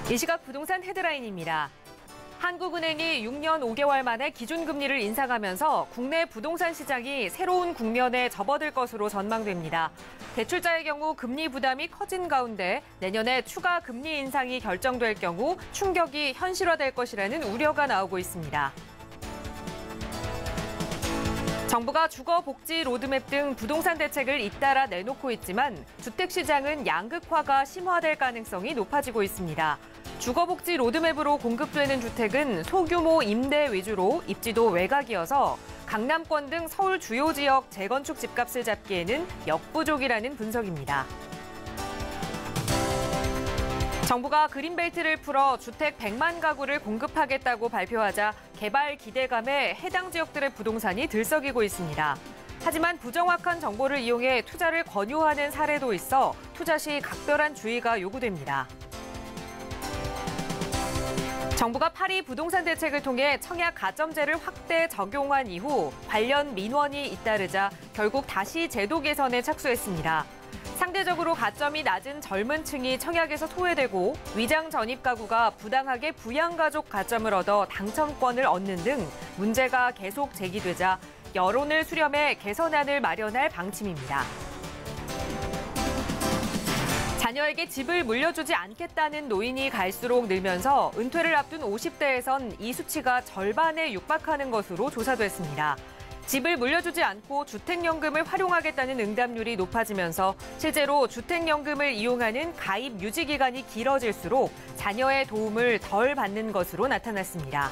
이 시각 부동산 헤드라인입니다. 한국은행이 6년 5개월 만에 기준금리를 인상하면서 국내 부동산 시장이 새로운 국면에 접어들 것으로 전망됩니다. 대출자의 경우 금리 부담이 커진 가운데 내년에 추가 금리 인상이 결정될 경우 충격이 현실화될 것이라는 우려가 나오고 있습니다. 정부가 주거복지 로드맵 등 부동산 대책을 잇따라 내놓고 있지만 주택시장은 양극화가 심화될 가능성이 높아지고 있습니다. 주거복지 로드맵으로 공급되는 주택은 소규모 임대 위주로 입지도 외곽이어서 강남권 등 서울 주요 지역 재건축 집값을 잡기에는 역부족이라는 분석입니다. 정부가 그린벨트를 풀어 주택 100만 가구를 공급하겠다고 발표하자 개발 기대감에 해당 지역들의 부동산이 들썩이고 있습니다. 하지만 부정확한 정보를 이용해 투자를 권유하는 사례도 있어 투자 시 각별한 주의가 요구됩니다. 정부가 파리 부동산 대책을 통해 청약 가점제를 확대 적용한 이후 관련 민원이 잇따르자 결국 다시 제도 개선에 착수했습니다. 상대적으로 가점이 낮은 젊은 층이 청약에서 소외되고 위장 전입 가구가 부당하게 부양가족 가점을 얻어 당첨권을 얻는 등 문제가 계속 제기되자 여론을 수렴해 개선안을 마련할 방침입니다. 자녀에게 집을 물려주지 않겠다는 노인이 갈수록 늘면서 은퇴를 앞둔 50대에선 이 수치가 절반에 육박하는 것으로 조사됐습니다. 집을 물려주지 않고 주택연금을 활용하겠다는 응답률이 높아지면서 실제로 주택연금을 이용하는 가입 유지 기간이 길어질수록 자녀의 도움을 덜 받는 것으로 나타났습니다.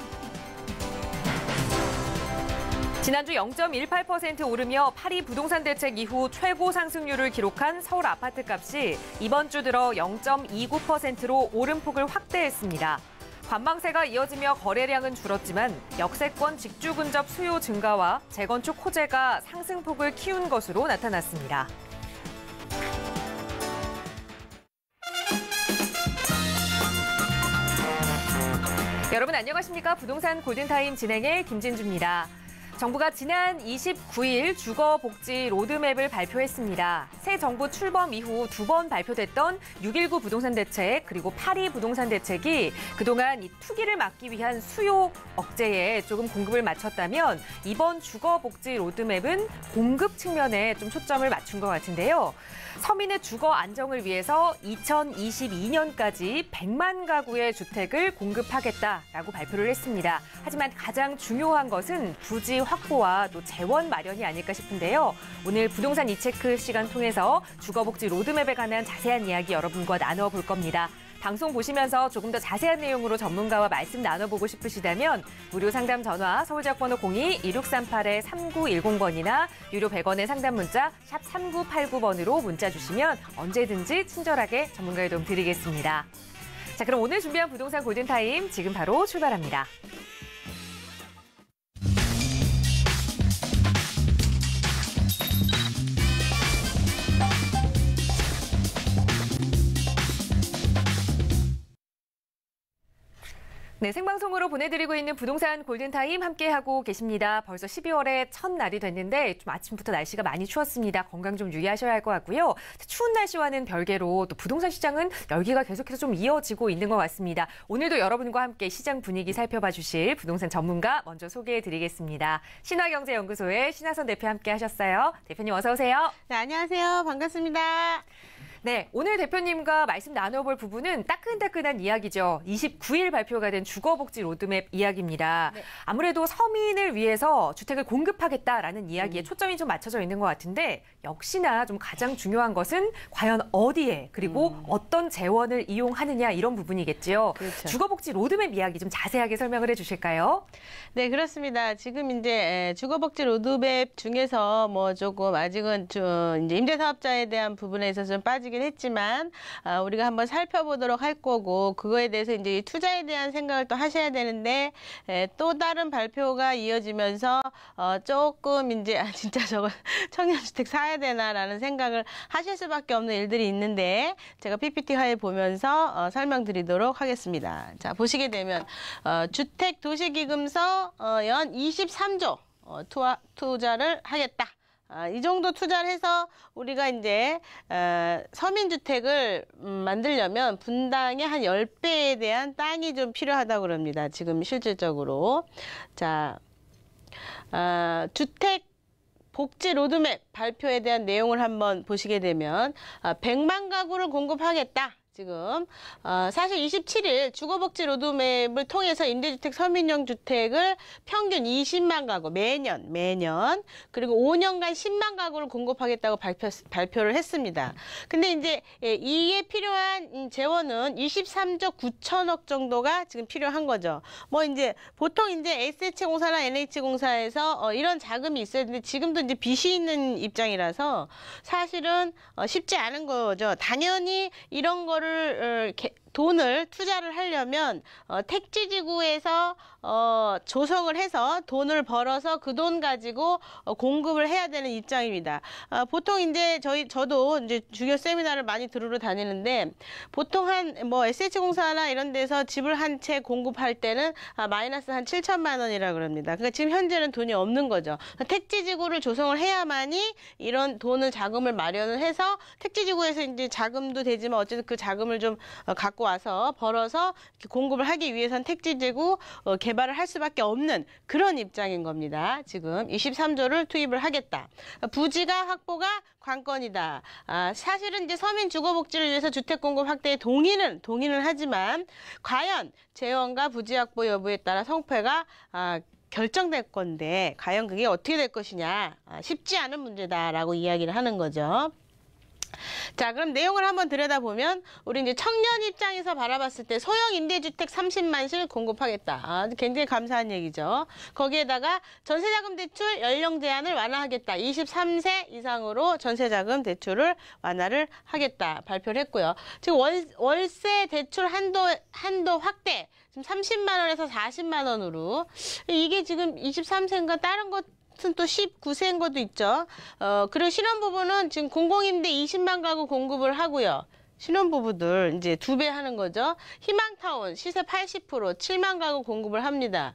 지난주 0.18% 오르며 파리 부동산 대책 이후 최고 상승률을 기록한 서울 아파트값이 이번 주 들어 0.29%로 오름폭을 확대했습니다. 관망세가 이어지며 거래량은 줄었지만 역세권 직주 근접 수요 증가와 재건축 호재가 상승폭을 키운 것으로 나타났습니다. 여러분 안녕하십니까? 부동산 골든타임 진행의 김진주입니다. 정부가 지난 29일 주거복지 로드맵을 발표했습니다. 새 정부 출범 이후 2번 발표됐던 6.19 부동산 대책 그리고 파리 부동산 대책이 그동안 이 투기를 막기 위한 수요 억제에 조금 공급을 맞췄다면 이번 주거복지 로드맵은 공급 측면에 좀 초점을 맞춘 것 같은데요. 서민의 주거 안정을 위해서 2022년까지 100만 가구의 주택을 공급하겠다라고 발표를 했습니다. 하지만 가장 중요한 것은 부지 확보와 또 재원 마련이 아닐까 싶은데요. 오늘 부동산 이체크 시간 통해서 주거복지 로드맵에 관한 자세한 이야기 여러분과 나눠볼 겁니다. 방송 보시면서 조금 더 자세한 내용으로 전문가와 말씀 나눠보고 싶으시다면 무료 상담 전화 서울지역번호 02-2638-3910번이나 유료 100원의 상담 문자 샵 3989번으로 문자 주시면 언제든지 친절하게 전문가의 도움 드리겠습니다. 자, 그럼 오늘 준비한 부동산 골든타임 지금 바로 출발합니다. 네, 생방송으로 보내드리고 있는 부동산 골든타임 함께하고 계십니다. 벌써 12월의 첫 날이 됐는데 좀 아침부터 날씨가 많이 추웠습니다. 건강 좀 유의하셔야 할 것 같고요. 추운 날씨와는 별개로 또 부동산 시장은 열기가 계속해서 좀 이어지고 있는 것 같습니다. 오늘도 여러분과 함께 시장 분위기 살펴봐 주실 부동산 전문가 먼저 소개해드리겠습니다. 신화경제연구소의 신하선 대표 함께 하셨어요. 대표님 어서 오세요. 네, 안녕하세요. 반갑습니다. 네, 오늘 대표님과 말씀 나눠볼 부분은 따끈따끈한 이야기죠. 29일 발표가 된 주거복지 로드맵 이야기입니다. 네. 아무래도 서민을 위해서 주택을 공급하겠다라는 이야기에 초점이 좀 맞춰져 있는 것 같은데 역시나 좀 가장 중요한 것은 과연 어디에 그리고 어떤 재원을 이용하느냐 이런 부분이겠죠. 그렇죠. 주거복지 로드맵 이야기 좀 자세하게 설명을 해주실까요? 네, 그렇습니다. 지금 이제 주거복지 로드맵 중에서 뭐 조금 아직은 좀 이제 임대사업자에 대한 부분에 있어서 좀 빠지긴 했지만 우리가 한번 살펴보도록 할 거고 그거에 대해서 이제 투자에 대한 생각을 또 하셔야 되는데 또 다른 발표가 이어지면서 조금 이제 진짜 저거 청년주택 사야 되나라는 생각을 하실 수밖에 없는 일들이 있는데 제가 PPT화에 보면서 설명드리도록 하겠습니다. 자, 보시게 되면 주택도시기금서 연 23조 투자를 하겠다. 이 정도 투자를 해서 우리가 이제 서민주택을 만들려면 분당의 한 10배에 대한 땅이 좀 필요하다고 그럽니다. 지금 실질적으로. 자, 주택 복지 로드맵 발표에 대한 내용을 한번 보시게 되면 100만 가구를 공급하겠다. 지금 사실 27일 주거복지 로드맵을 통해서 임대주택 서민형 주택을 평균 20만 가구 매년 그리고 5년간 10만 가구를 공급하겠다고 발표를 했습니다. 근데 이제 이에 필요한 재원은 23조 9천억 정도가 지금 필요한 거죠. 뭐 이제 보통 이제 SH공사나 NH공사에서 이런 자금이 있어야 되는데 지금도 이제 빚이 있는 입장이라서 사실은 쉽지 않은 거죠. 당연히 이런 거를 돈을 투자를 하려면 택지지구에서 조성을 해서 돈을 벌어서 그 돈 가지고 공급을 해야 되는 입장입니다. 보통 이제 저도 이제 주교 세미나를 많이 들으러 다니는데 보통 한 뭐 SH공사나 이런 데서 집을 한 채 공급할 때는 마이너스 한 7천만 원이라 그럽니다. 그러니까 지금 현재는 돈이 없는 거죠. 택지지구를 조성을 해야만이 이런 돈을 자금을 마련을 해서 택지지구에서 이제 자금도 되지만 어쨌든 그 자금을 좀 갖고 와서 벌어서 공급을 하기 위해선 택지지구 개발을 할 수밖에 없는 그런 입장인 겁니다. 지금 23조를 투입을 하겠다. 부지가 확보가 관건이다. 사실은 이제 서민 주거복지를 위해서 주택 공급 확대에 동의는 하지만 과연 재원과 부지 확보 여부에 따라 성패가 결정될 건데 과연 그게 어떻게 될 것이냐 쉽지 않은 문제다라고 이야기를 하는 거죠. 자, 그럼 내용을 한번 들여다보면 우리 이제 청년 입장에서 바라봤을 때 소형 임대주택 30만실 공급하겠다. 굉장히 감사한 얘기죠. 거기에다가 전세자금 대출 연령 제한을 완화하겠다. 23세 이상으로 전세자금 대출을 완화를 하겠다. 발표를 했고요. 지금 월세 대출 한도 확대. 지금 30만 원에서 40만 원으로. 이게 지금 23세인가 다른 것 또 19세인 것도 있죠. 그리고 신혼부부는 지금 공공임대 20만 가구 공급을 하고요. 신혼부부들 이제 2배 하는 거죠. 희망타운 시세 80% 7만 가구 공급을 합니다.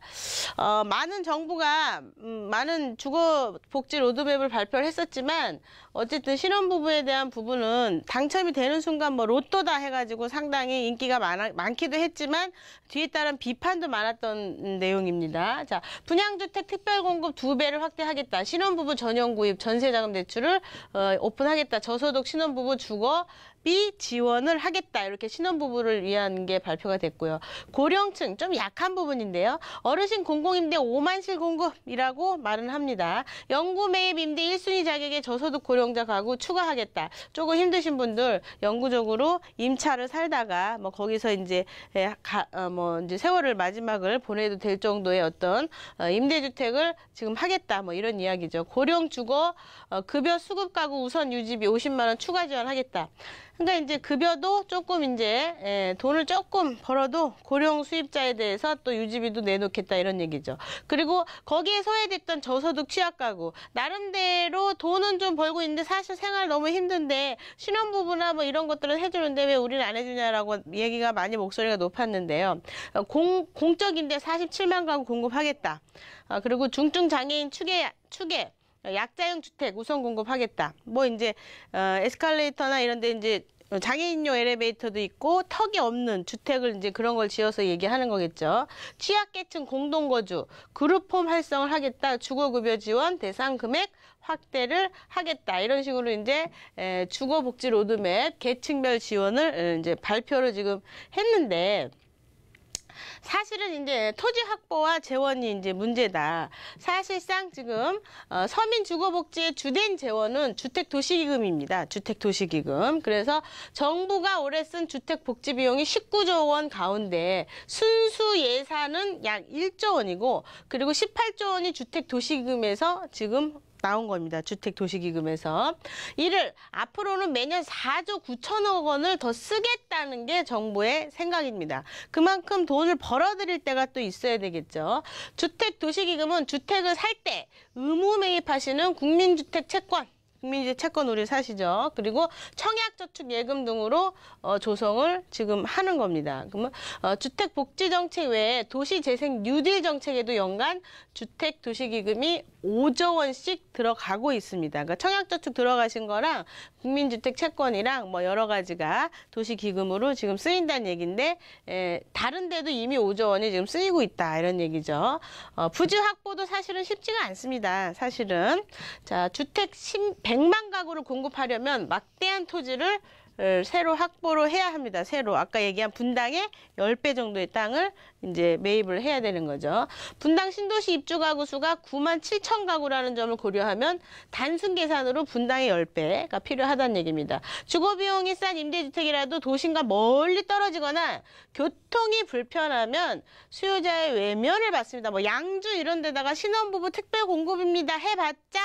많은 정부가 많은 주거복지 로드맵을 발표를 했었지만 어쨌든 신혼부부에 대한 부분은 당첨이 되는 순간 뭐 로또다 해가지고 상당히 인기가 많기도 했지만 뒤에 따른 비판도 많았던 내용입니다. 자, 분양주택 특별공급 2배를 확대하겠다. 신혼부부 전용 구입 전세자금 대출을 오픈하겠다. 저소득 신혼부부 주거비 지원을 하겠다. 이렇게 신혼부부를 위한 게 발표가 됐고요. 고령층 좀 약한 부분인데요. 어르신 공공임대 5만실 공급이라고 말은 합니다. 영구 매입 임대 1순위 자격의 저소득 고령자 가구 추가하겠다. 조금 힘드신 분들 영구적으로 임차를 살다가 뭐 거기서 이제 이제 세월을 마지막을 보내도 될 정도의 어떤 임대주택을 지금 하겠다. 뭐 이런 이야기죠. 고령 주거 급여 수급 가구 우선 유지비 50만 원 추가 지원하겠다. 그러니까 이제 급여도 조금 이제 돈을 조금 벌어도 고령 수입자에 대해서 또 유지비도 내놓겠다 이런 얘기죠. 그리고 거기에 소외됐던 저소득 취약 가구 나름대로 돈은 좀 벌고 있는데 사실 생활 너무 힘든데 신혼부부나 뭐 이런 것들은 해주는데 왜 우리는 안 해주냐라고 얘기가 많이 목소리가 높았는데요. 공적인데 47만 가구 공급하겠다. 그리고 중증 장애인 추계 약자형 주택 우선 공급하겠다. 뭐 이제 에스컬레이터나 이런 데 이제 장애인용 엘리베이터도 있고 턱이 없는 주택을 이제 그런 걸 지어서 얘기하는 거겠죠. 취약계층 공동거주 그룹홈 활성을 하겠다. 주거급여 지원 대상 금액 확대를 하겠다. 이런 식으로 이제 주거복지 로드맵 계층별 지원을 이제 발표를 지금 했는데 사실은 이제 토지 확보와 재원이 이제 문제다. 사실상 지금 서민 주거복지의 주된 재원은 주택도시기금입니다. 주택도시기금. 그래서 정부가 올해 쓴 주택복지 비용이 19조 원 가운데 순수 예산은 약 1조 원이고 그리고 18조 원이 주택도시기금에서 지금 나온 겁니다. 주택도시기금에서. 이를 앞으로는 매년 4조 9천억 원을 더 쓰겠다는 게 정부의 생각입니다. 그만큼 돈을 벌어들일 때가 또 있어야 되겠죠. 주택도시기금은 주택을 살 때 의무 매입하시는 국민주택 채권 국민주택 채권 우리 사시죠. 그리고 청약저축예금 등으로 조성을 지금 하는 겁니다. 그러면 주택복지정책 외에 도시재생 뉴딜 정책에도 연간 주택도시기금이 5조 원씩 들어가고 있습니다. 그러니까 청약저축 들어가신 거랑 국민주택 채권이랑 뭐 여러 가지가 도시기금으로 지금 쓰인다는 얘기인데 다른 데도 이미 5조 원이 지금 쓰이고 있다 이런 얘기죠. 부지 확보도 사실은 쉽지가 않습니다. 사실은 자 주택 100만 가구를 공급하려면 막대한 토지를 새로 확보를 해야 합니다. 새로 아까 얘기한 분당의 10배 정도의 땅을 이제 매입을 해야 되는 거죠. 분당 신도시 입주 가구 수가 9만 7천 가구라는 점을 고려하면 단순 계산으로 분당의 10배가 필요하다는 얘기입니다. 주거 비용이 싼 임대주택이라도 도심과 멀리 떨어지거나 교통이 불편하면 수요자의 외면을 받습니다. 뭐 양주 이런 데다가 신혼부부 특별 공급입니다. 해봤자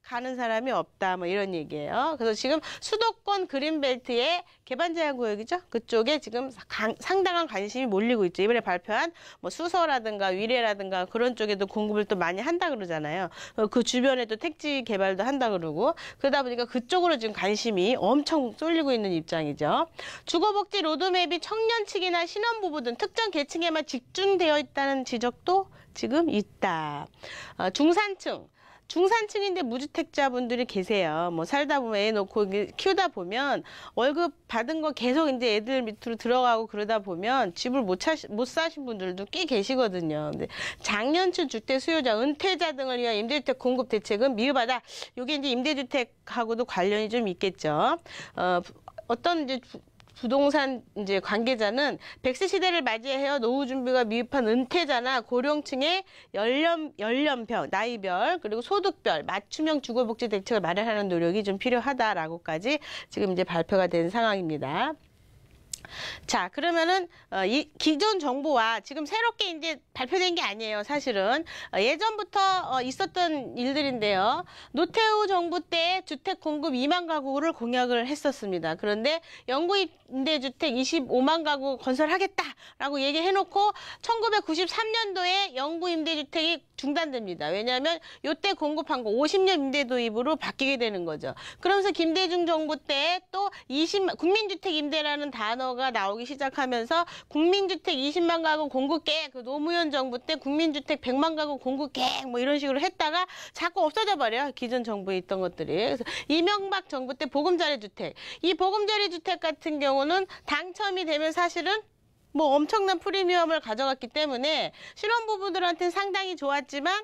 가는 사람이 없다 뭐 이런 얘기예요. 그래서 지금 수도권 그린벨트의 개발제한구역이죠. 그쪽에 지금 상당한 관심이 몰리고 있죠. 이번에 발표한 뭐 수서라든가 위례라든가 그런 쪽에도 공급을 또 많이 한다 그러잖아요. 그 주변에도 택지 개발도 한다 그러고 그러다 보니까 그쪽으로 지금 관심이 엄청 쏠리고 있는 입장이죠. 주거복지 로드맵이 청년층이나 신혼부부 등 특정 계층에만 집중되어 있다는 지적도 지금 있다. 중산층인데 무주택자분들이 계세요. 뭐 살다 보면 애 놓고 키우다 보면 월급 받은 거 계속 이제 애들 밑으로 들어가고 그러다 보면 집을 못 사신 분들도 꽤 계시거든요. 근데 장년층 주택 수요자, 은퇴자 등을 위한 임대주택 공급 대책은 미흡하다. 이게 이제 임대주택하고도 관련이 좀 있겠죠. 어떤 이제 부동산 이제 관계자는 100세 시대를 맞이하여 노후 준비가 미흡한 은퇴자나 고령층의 연령별, 나이별, 그리고 소득별 맞춤형 주거복지 대책을 마련하는 노력이 좀 필요하다라고까지 지금 이제 발표가 된 상황입니다. 자, 그러면은 이 기존 정보와 지금 새롭게 이제 발표된 게 아니에요. 사실은 예전부터 있었던 일들인데요. 노태우 정부 때 주택 공급 2만 가구를 공약을 했었습니다. 그런데 영구 임대주택 25만 가구 건설하겠다라고 얘기해놓고 1993년도에 영구 임대주택이 중단됩니다. 왜냐하면 이때 공급한 거 50년 임대 도입으로 바뀌게 되는 거죠. 그러면서 김대중 정부 때 또 국민주택 임대라는 단어가 나오기 시작하면서 국민주택 20만 가구 공급 계획, 그 노무현 정부 때 국민주택 100만 가구 공급 계획 뭐 이런 식으로 했다가 자꾸 없어져 버려요. 기존 정부에 있던 것들이. 그래서 이명박 정부 때 보금자리 주택. 이 보금자리 주택 같은 경우는 당첨이 되면 사실은 뭐 엄청난 프리미엄을 가져갔기 때문에 신혼부부들한테는 상당히 좋았지만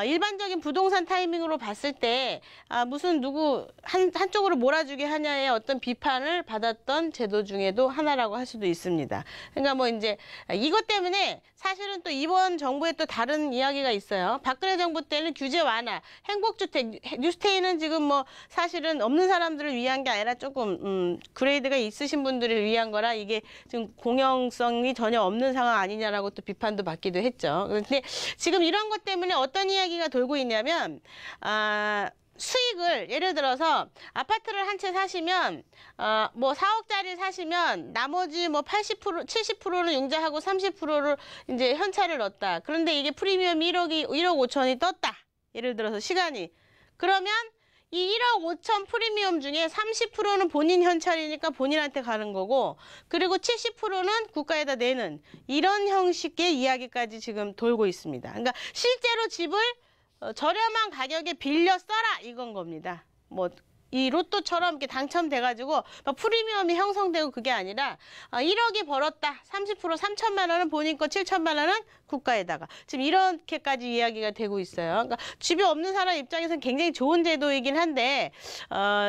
일반적인 부동산 타이밍으로 봤을 때 무슨 누구 한쪽으로 몰아주게 하냐의 어떤 비판을 받았던 제도 중에도 하나라고 할 수도 있습니다. 그러니까 뭐 이제 이것 때문에 사실은 또 이번 정부에 또 다른 이야기가 있어요. 박근혜 정부 때는 규제 완화, 행복주택, 뉴스테이는 지금 뭐 사실은 없는 사람들을 위한 게 아니라 조금 그레이드가 있으신 분들을 위한 거라 이게 지금 공영성이 전혀 없는 상황 아니냐라고 또 비판도 받기도 했죠. 그런데 지금 이런 것 때문에 어떤 이야기가 돌고 있냐면 수익을 예를 들어서 아파트를 한 채 사시면 뭐 4억짜리 사시면 나머지 뭐 80% 70%는 융자하고 30%를 이제 현찰을 넣었다. 그런데 이게 프리미엄이 1억 5천이 떴다. 예를 들어서 시간이. 그러면 이 1억 5천 프리미엄 중에 30%는 본인 현찰이니까 본인한테 가는 거고 그리고 70%는 국가에다 내는 이런 형식의 이야기까지 지금 돌고 있습니다. 그러니까 실제로 집을 저렴한 가격에 빌려 써라 이건 겁니다. 뭐 이 로또처럼 이렇게 당첨돼가지고 막 프리미엄이 형성되고 그게 아니라 1억이 벌었다. 30% 3천만 원은 본인 거 7천만 원은 국가에다가 지금 이렇게까지 이야기가 되고 있어요. 그러니까 집이 없는 사람 입장에서는 굉장히 좋은 제도이긴 한데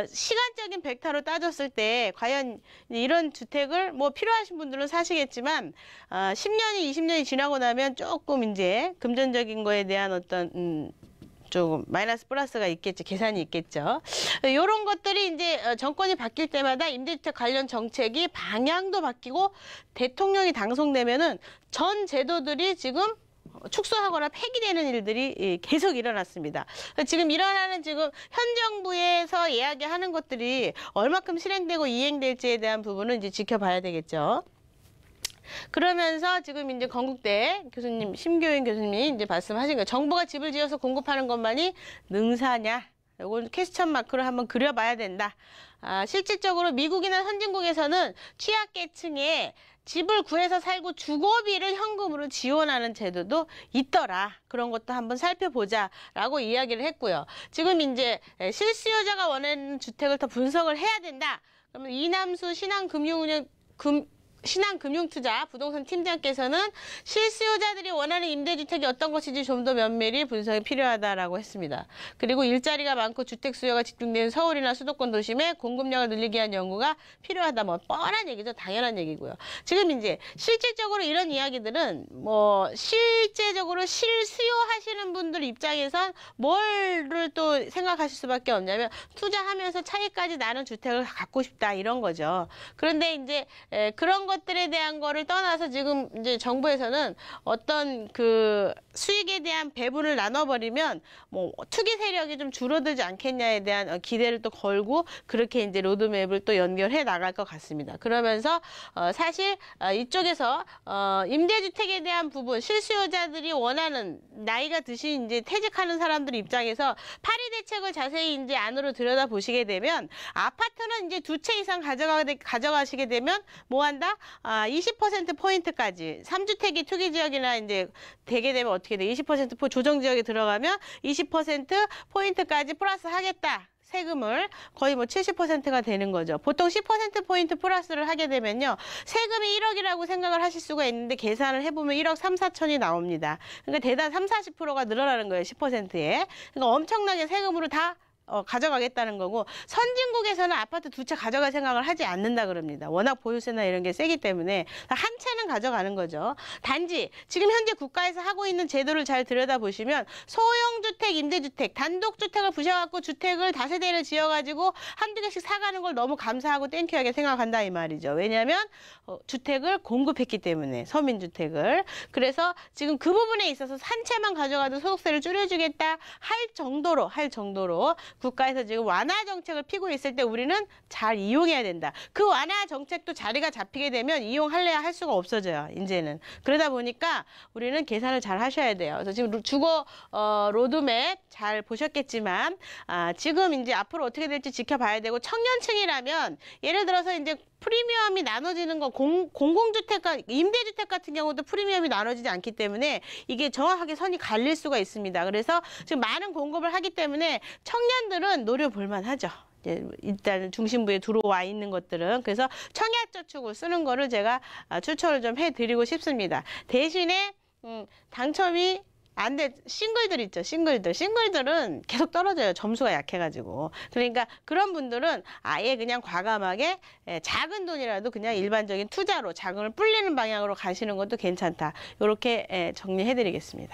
시간적인 벡터로 따졌을 때 과연 이런 주택을 뭐 필요하신 분들은 사시겠지만 10년이 20년이 지나고 나면 조금 이제 금전적인 거에 대한 어떤 조금 마이너스 플러스가 있겠죠. 계산이 있겠죠. 이런 것들이 이제 정권이 바뀔 때마다 임대주택 관련 정책이 방향도 바뀌고 대통령이 당선되면은 전 제도들이 지금 축소하거나 폐기되는 일들이 계속 일어났습니다. 지금 일어나는 지금 현 정부에서 이야기하는 것들이 얼마큼 실행되고 이행될지에 대한 부분은 이제 지켜봐야 되겠죠. 그러면서 지금 이제 건국대 교수님, 심교인 교수님이 이제 말씀하신 거예요. 정부가 집을 지어서 공급하는 것만이 능사냐? 이건 퀘스천 마크로 한번 그려봐야 된다. 실질적으로 미국이나 선진국에서는 취약계층에 집을 구해서 살고 주거비를 현금으로 지원하는 제도도 있더라. 그런 것도 한번 살펴보자라고 이야기를 했고요. 지금 이제 실수요자가 원하는 주택을 더 분석을 해야 된다. 그러면 이남수 신한금융투자 부동산 팀장께서는 실수요자들이 원하는 임대주택이 어떤 것인지 좀 더 면밀히 분석이 필요하다라고 했습니다. 그리고 일자리가 많고 주택 수요가 집중되는 서울이나 수도권 도심에 공급량을 늘리기 위한 연구가 필요하다. 뭐 뻔한 얘기죠. 당연한 얘기고요. 지금 이제 실질적으로 이런 이야기들은 뭐 실제적으로 실수요하시는 분들 입장에선 뭐를 또 생각하실 수밖에 없냐면 투자하면서 차익까지 나는 주택을 갖고 싶다 이런 거죠. 그런데 이제 그런 것들에 대한 거를 떠나서 지금 이제 정부에서는 어떤 그 수익에 대한 배분을 나눠버리면 뭐 투기 세력이 좀 줄어들지 않겠냐에 대한 기대를 또 걸고 그렇게 이제 로드맵을 또 연결해 나갈 것 같습니다. 그러면서 사실 이쪽에서 임대주택에 대한 부분 실수요자들이 원하는 나이가 드신 이제 퇴직하는 사람들 입장에서 파리 대책을 자세히 이제 안으로 들여다 보시게 되면 아파트는 이제 2채 이상 가져가시게 되면 뭐 한다? 20%포인트까지 3주택이 투기지역이나 이제 되게 되면 어떻게 돼? 20% 조정지역에 들어가면 20%포인트까지 플러스 하겠다. 세금을 거의 뭐 70%가 되는 거죠. 보통 10%포인트 플러스를 하게 되면요. 세금이 1억이라고 생각을 하실 수가 있는데 계산을 해보면 1억 3, 4천이 나옵니다. 그러니까 대단 3, 40%가 늘어나는 거예요. 10%에. 그러니까 엄청나게 세금으로 다 가져가겠다는 거고 선진국에서는 아파트 2채 가져갈 생각을 하지 않는다 그럽니다. 워낙 보유세나 이런 게 세기 때문에 한 채는 가져가는 거죠. 단지 지금 현재 국가에서 하고 있는 제도를 잘 들여다보시면 소형주택, 임대주택, 단독주택을 부셔갖고 주택을 다세대를 지어가지고 한두 개씩 사가는 걸 너무 감사하고 땡큐하게 생각한다 이 말이죠. 왜냐하면 주택을 공급했기 때문에 서민주택을. 그래서 지금 그 부분에 있어서 한 채만 가져가도 소득세를 줄여주겠다 할 정도로 국가에서 지금 완화 정책을 피고 있을 때 우리는 잘 이용해야 된다. 그 완화 정책도 자리가 잡히게 되면 이용할래야 할 수가 없어져요. 이제는. 그러다 보니까 우리는 계산을 잘 하셔야 돼요. 그래서 지금 주거 로드맵 잘 보셨겠지만 지금 이제 앞으로 어떻게 될지 지켜봐야 되고 청년층이라면 예를 들어서 이제 프리미엄이 나눠지는 거 공공주택과 임대주택 같은 경우도 프리미엄이 나눠지지 않기 때문에 이게 정확하게 선이 갈릴 수가 있습니다. 그래서 지금 많은 공급을 하기 때문에 청년들은 노려볼 만하죠. 일단 중심부에 들어와 있는 것들은. 그래서 청약저축을 쓰는 거를 제가 추천을 좀 해드리고 싶습니다. 대신에 당첨이 안 돼. 싱글들 있죠. 싱글들은 계속 떨어져요. 점수가 약해가지고. 그러니까 그런 분들은 아예 그냥 과감하게 작은 돈이라도 그냥 일반적인 투자로 자금을 불리는 방향으로 가시는 것도 괜찮다. 이렇게 정리해드리겠습니다.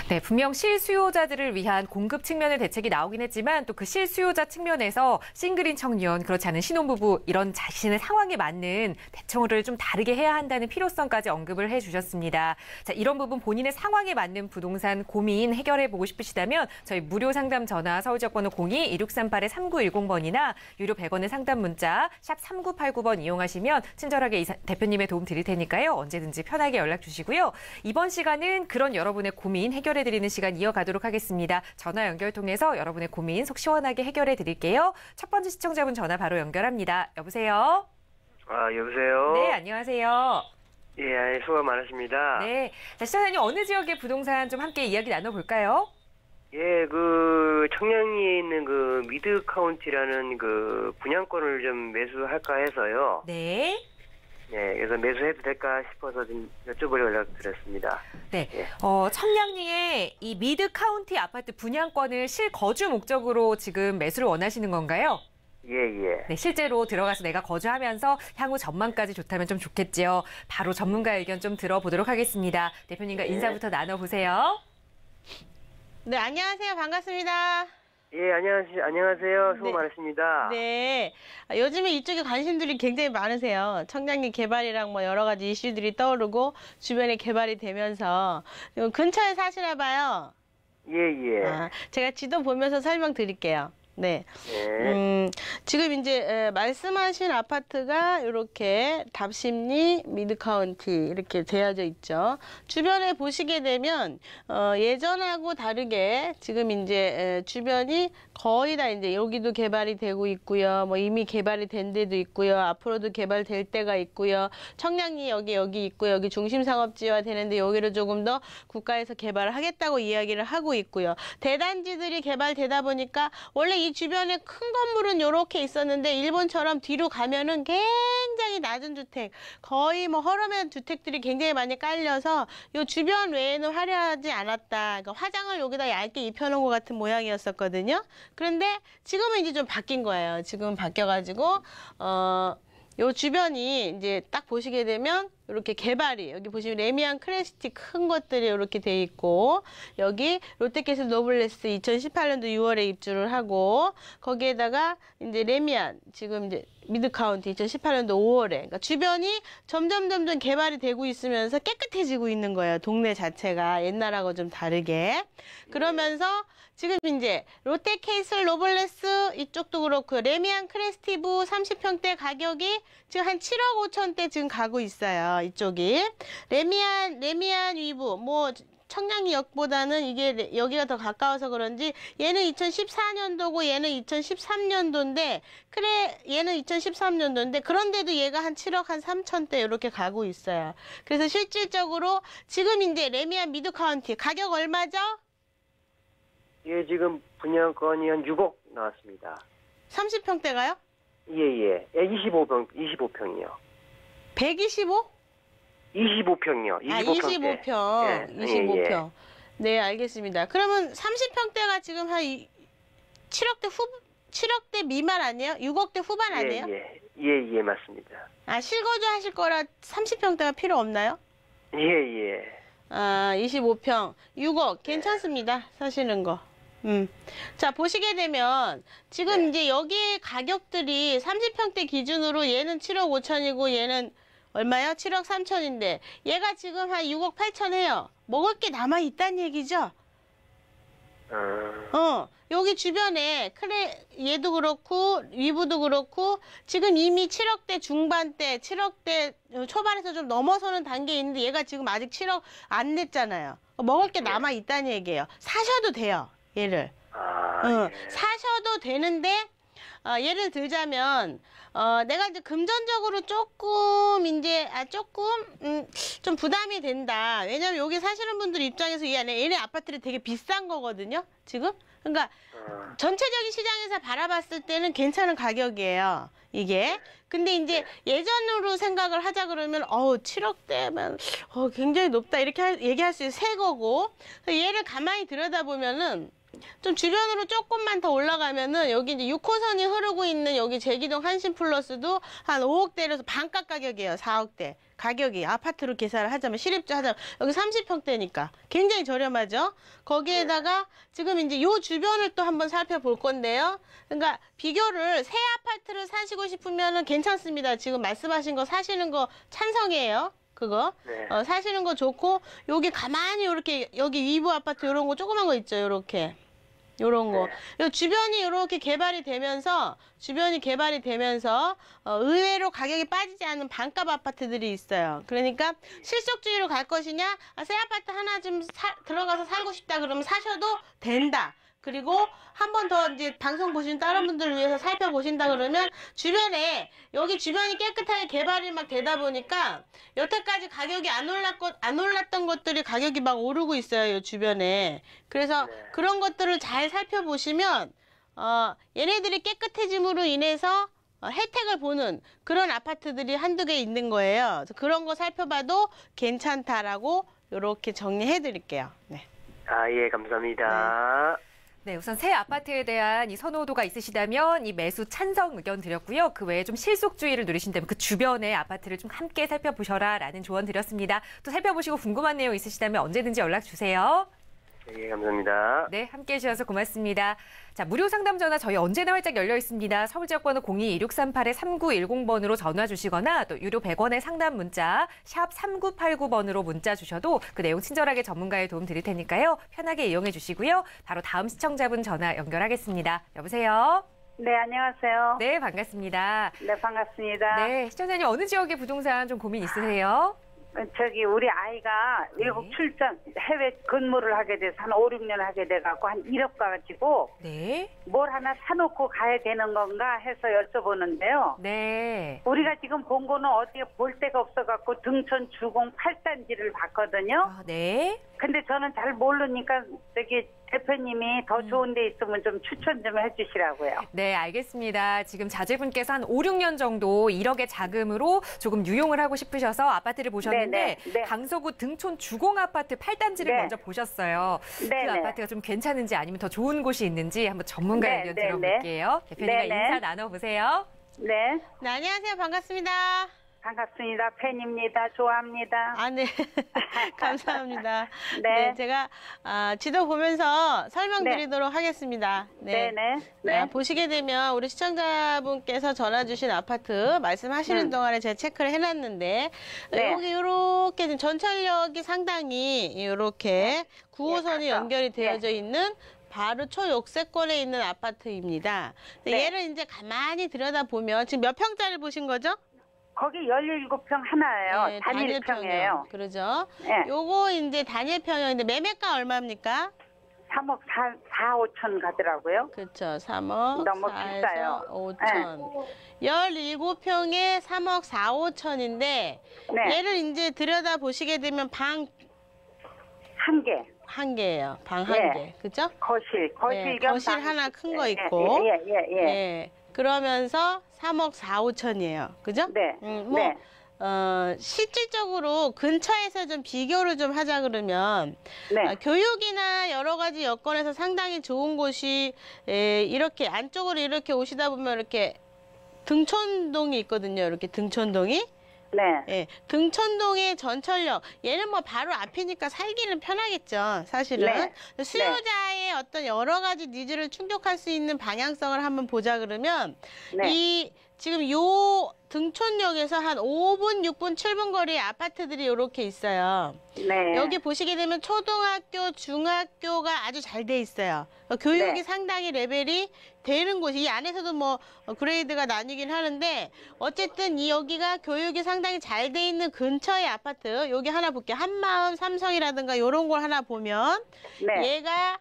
네, 분명 실수요자들을 위한 공급 측면의 대책이 나오긴 했지만 또 그 실수요자 측면에서 싱글인 청년, 그렇지 않은 신혼부부 이런 자신의 상황에 맞는 대처를 좀 다르게 해야 한다는 필요성까지 언급을 해주셨습니다. 자, 이런 부분 본인의 상황에 맞는 부동산 고민 해결해보고 싶으시다면 저희 무료 상담 전화 서울지역번호 02-2638-3910번이나 유료 100원의 상담 문자 샵 3989번 이용하시면 친절하게 대표님의 도움 드릴 테니까요. 언제든지 편하게 연락 주시고요. 이번 시간은 그런 여러분의 고민 해결해드리는 시간 이어가도록 하겠습니다. 전화 연결 통해서 여러분의 고민 속 시원하게 해결해드릴게요. 첫 번째 시청자분 전화 바로 연결합니다. 여보세요? 여보세요? 네, 안녕하세요. 예, 수고 많으십니다. 네. 자, 시청자님 어느 지역의 부동산 좀 함께 이야기 나눠볼까요? 예, 청량리에 있는 미드 카운티라는 분양권을 좀 매수할까 해서요. 네. 네, 그래서 매수해도 될까 싶어서 좀 여쭤보려고 연락드렸습니다. 네. 예. 청량리에 이 미드 카운티 아파트 분양권을 실거주 목적으로 지금 매수를 원하시는 건가요? 예. 네, 실제로 들어가서 내가 거주하면서 향후 전망까지 좋다면 좀 좋겠지요. 바로 전문가 의견 좀 들어보도록 하겠습니다. 대표님과 인사부터 나눠보세요. 네, 안녕하세요. 반갑습니다. 예, 안녕하세요. 수고 네. 많으십니다. 네. 요즘에 이쪽에 관심들이 굉장히 많으세요. 청량리 개발이랑 뭐 여러 가지 이슈들이 떠오르고 주변에 개발이 되면서 근처에 사시나 봐요. 예. 제가 지도 보면서 설명드릴게요. 네. 네. 지금 이제 말씀하신 아파트가 이렇게 답심리, 미드카운티 이렇게 되어져 있죠. 주변에 보시게 되면 예전하고 다르게 지금 이제 주변이 거의 다 이제 여기도 개발이 되고 있고요. 뭐 이미 개발이 된 데도 있고요. 앞으로도 개발될 때가 있고요. 청량리 여기 있고요. 여기 중심상업지화 되는데 여기를 조금 더 국가에서 개발을 하겠다고 이야기를 하고 있고요. 대단지들이 개발되다 보니까 원래 이 주변에 큰 건물은 이렇게 있었는데 일본처럼 뒤로 가면은 굉장히 낮은 주택, 거의 뭐 허름한 주택들이 굉장히 많이 깔려서 이 주변 외에는 화려하지 않았다. 그러니까 화장을 여기다 얇게 입혀놓은 것 같은 모양이었었거든요. 그런데 지금은 이제 좀 바뀐 거예요. 지금 바뀌어가지고 요 주변이 이제 딱 보시게 되면 이렇게 개발이 여기 보시면 레미안 크레스티 큰 것들이 이렇게 돼 있고 여기 롯데캐슬 노블레스 2018년도 6월에 입주를 하고 거기에다가 이제 레미안 지금 이제 미드카운티 2018년도 5월에 그러니까 주변이 점점 개발이 되고 있으면서 깨끗해지고 있는 거예요. 동네 자체가 옛날하고 좀 다르게 그러면서 지금 이제 롯데캐슬 노블레스 이쪽도 그렇고 레미안 크레스티브 30평대 가격이 지금 한 7억 5천대 지금 가고 있어요. 이쪽이 레미안 위브 뭐 청량리역보다는 이게 여기가 더 가까워서 그런지 얘는 2014년도고 얘는 2013년도인데 그래 얘는 2013년도인데 그런데도 얘가 한 7억 한 3천대 이렇게 가고 있어요. 그래서 실질적으로 지금 이제 레미안 미드카운티 가격 얼마죠? 예, 지금 분양권이 한 6억 나왔습니다. 30평대가요? 예. 25평이요. 125? 25평이요. 25평대. 25평. 25평. 네, 알겠습니다. 그러면 30평대가 지금 한 7억대 미만 아니에요? 6억대 후반 아니에요? 예, 맞습니다. 아, 실거주 하실 거라 30평대가 필요 없나요? 예. 아, 25평. 6억. 괜찮습니다. 사시는 거. 자, 보시게 되면 지금 이제 여기 가격들이 30평대 기준으로 얘는 7억 5천이고 얘는 얼마요? 7억 3천인데 얘가 지금 한 6억 8천 해요. 먹을 게 남아 있다는 얘기죠? 여기 주변에 얘도 그렇고 위브도 그렇고 지금 이미 7억대 중반대 7억대 초반에서 좀 넘어서는 단계에 있는데 얘가 지금 아직 7억 안 냈잖아요. 먹을 게 남아 있다는 얘기예요. 사셔도 돼요. 얘를. 사셔도 되는데 예를 들자면 내가 이제 금전적으로 조금 좀 부담이 된다. 왜냐면 여기 사시는 분들 입장에서 얘네 아파트들이 되게 비싼 거거든요. 지금. 그러니까 전체적인 시장에서 바라봤을 때는 괜찮은 가격이에요. 이게. 근데 이제 예전으로 생각을 하자 그러면 7억대면 굉장히 높다 이렇게 얘기할 수 있는 새 거고 얘를 가만히 들여다보면은 좀 주변으로 조금만 더 올라가면은 여기 이제 6호선이 흐르고 있는 여기 제기동 한신플러스도 한 5억대라서 반값 가격이에요. 4억대. 가격이 아파트로 계산을 하자면 실입주 하자면 여기 30평대니까 굉장히 저렴하죠. 거기에다가 지금 이제 요 주변을 또 한번 살펴볼 건데요. 그러니까 비교를 새 아파트를 사시고 싶으면은 괜찮습니다. 지금 말씀하신 거 사시는 거 찬성이에요. 그거 사시는 거 좋고 여기 가만히 이렇게 여기 위브 아파트 이런 거 조그만 거 있죠. 이렇게 요런 거. 요 주변이 이렇게 개발이 되면서 의외로 가격이 빠지지 않은 반값 아파트들이 있어요. 그러니까 실속주의로 갈 것이냐, 새 아파트 하나 좀 들어가서 살고 싶다 그러면 사셔도 된다. 그리고 한 번 더 이제 방송 보신 다른 분들을 위해서 살펴보신다 그러면 여기 주변이 깨끗하게 개발이 막 되다 보니까 여태까지 가격이 안 올랐던 것들이 가격이 막 오르고 있어요. 이 주변에. 그래서 그런 것들을 잘 살펴보시면 얘네들이 깨끗해짐으로 인해서 혜택을 보는 그런 아파트들이 한두 개 있는 거예요. 그래서 그런 거 살펴봐도 괜찮다라고 이렇게 정리해 드릴게요. 네. 예, 감사합니다. 네, 우선 새 아파트에 대한 이 선호도가 있으시다면 이 매수 찬성 의견 드렸고요. 그 외에 좀 실속주의를 누리신다면 그 주변의 아파트를 좀 함께 살펴보셔라라는 조언 드렸습니다. 또 살펴보시고 궁금한 내용 있으시다면 언제든지 연락 주세요. 예, 감사합니다. 네, 함께해 주셔서 고맙습니다. 자, 무료 상담 전화 저희 언제나 활짝 열려 있습니다. 서울 지역번호 02-2638-3910번으로 전화 주시거나 또 유료 100원의 상담 문자 샵 3989번으로 문자 주셔도 그 내용 친절하게 전문가의 도움 드릴 테니까요. 편하게 이용해 주시고요. 바로 다음 시청자분 전화 연결하겠습니다. 여보세요? 네, 안녕하세요. 네, 반갑습니다. 네, 반갑습니다. 네, 시청자님 어느 지역의 부동산 좀 고민 있으세요? 저기 우리 아이가 외국 출장 해외 근무를 하게 돼서 한 5, 6년 하게 돼갖고 한 1억 가지고 네. 뭘 하나 사놓고 가야 되는 건가 해서 여쭤보는데요. 네. 우리가 지금 본 거는 어디에 볼 데가 없어갖고 등촌 주공 8단지를 봤거든요. 네. 근데 저는 잘 모르니까 저기 대표님이 더 좋은 데 있으면 좀 추천 좀 해주시라고요. 네, 알겠습니다. 지금 자제분께서 한 5, 6년 정도 1억의 자금으로 조금 유용을 하고 싶으셔서 아파트를 보셨는데 네. 강서구 등촌 주공 아파트 8단지를 네. 먼저 보셨어요. 네, 그 네. 아파트가 좀 괜찮은지 아니면 더 좋은 곳이 있는지 한번 전문가 네, 의견 네, 들어볼게요. 대표님과 네, 네. 인사 나눠보세요. 네, 네, 안녕하세요. 반갑습니다. 반갑습니다. 팬입니다. 좋아합니다. 아, 네. 감사합니다. 네. 제가 지도 보면서 설명드리도록 하겠습니다. 네, 네. 보시게 되면 우리 시청자분께서 전화 주신 아파트 말씀하시는 동안에 제가 체크를 해놨는데 네. 여기 이렇게 전철역이 상당히 이렇게 9호선이 네, 연결이 되어져 있는 바로 초역세권에 있는 아파트입니다. 근데 네. 얘를 이제 가만히 들여다보면 지금 몇 평짜리 보신 거죠? 거기 17평 하나예요. 네, 단일평이에요. 그러죠. 네. 요거 이제 단일평형인데 매매가 얼마입니까? 3억 4, 5천 가더라고요. 그렇죠. 3억 너무 4에서 비싸요. 5천. 17평에 3억 4, 5천인데 네. 얘를 이제 들여다 보시게 되면 방 한 개. 한 개예요. 방 한 네. 개. 그죠? 거실 네, 겸 거실 방. 하나 큰 거 예, 있고. 예. 예. 그러면서 3억 4, 5천이에요. 그죠? 네. 뭐 네. 실질적으로 근처에서 좀 비교를 좀 하자 그러면 네. 교육이나 여러 가지 여건에서 상당히 좋은 곳이 이렇게 안쪽으로 이렇게 오시다 보면 이렇게 등촌동이 있거든요. 이렇게 등촌동이. 네. 예, 등촌동의 전철역 얘는 뭐 바로 앞이니까 살기는 편하겠죠. 사실은 네. 수요자의 어떤 여러 가지 니즈를 충족할 수 있는 방향성을 한번 보자 그러면 네. 이 지금 요 등촌역에서 한 5분, 6분, 7분 거리의 아파트들이 이렇게 있어요. 네. 여기 보시게 되면 초등학교, 중학교가 아주 잘 돼 있어요. 교육이 네. 상당히 레벨이 되는 곳이 이 안에서도 뭐 그레이드가 나뉘긴 하는데 어쨌든 이 여기가 교육이 상당히 잘 돼 있는 근처의 아파트 여기 하나 볼게요. 한마음, 삼성이라든가 이런 걸 하나 보면 네. 얘가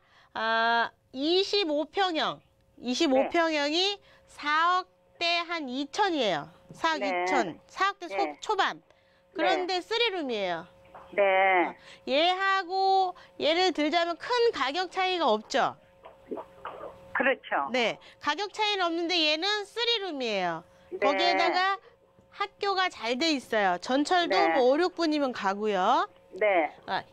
25평형, 25평형이 4억대 한 2천이에요. 4억 네. 2천, 4억대 네. 초반. 그런데 3룸이에요. 네. 얘하고 얘를 들자면 큰 가격 차이가 없죠. 그렇죠. 네, 가격 차이는 없는데 얘는 3룸이에요. 네. 거기에다가 학교가 잘 돼 있어요. 전철도 네. 뭐 5, 6분이면 가고요. 네.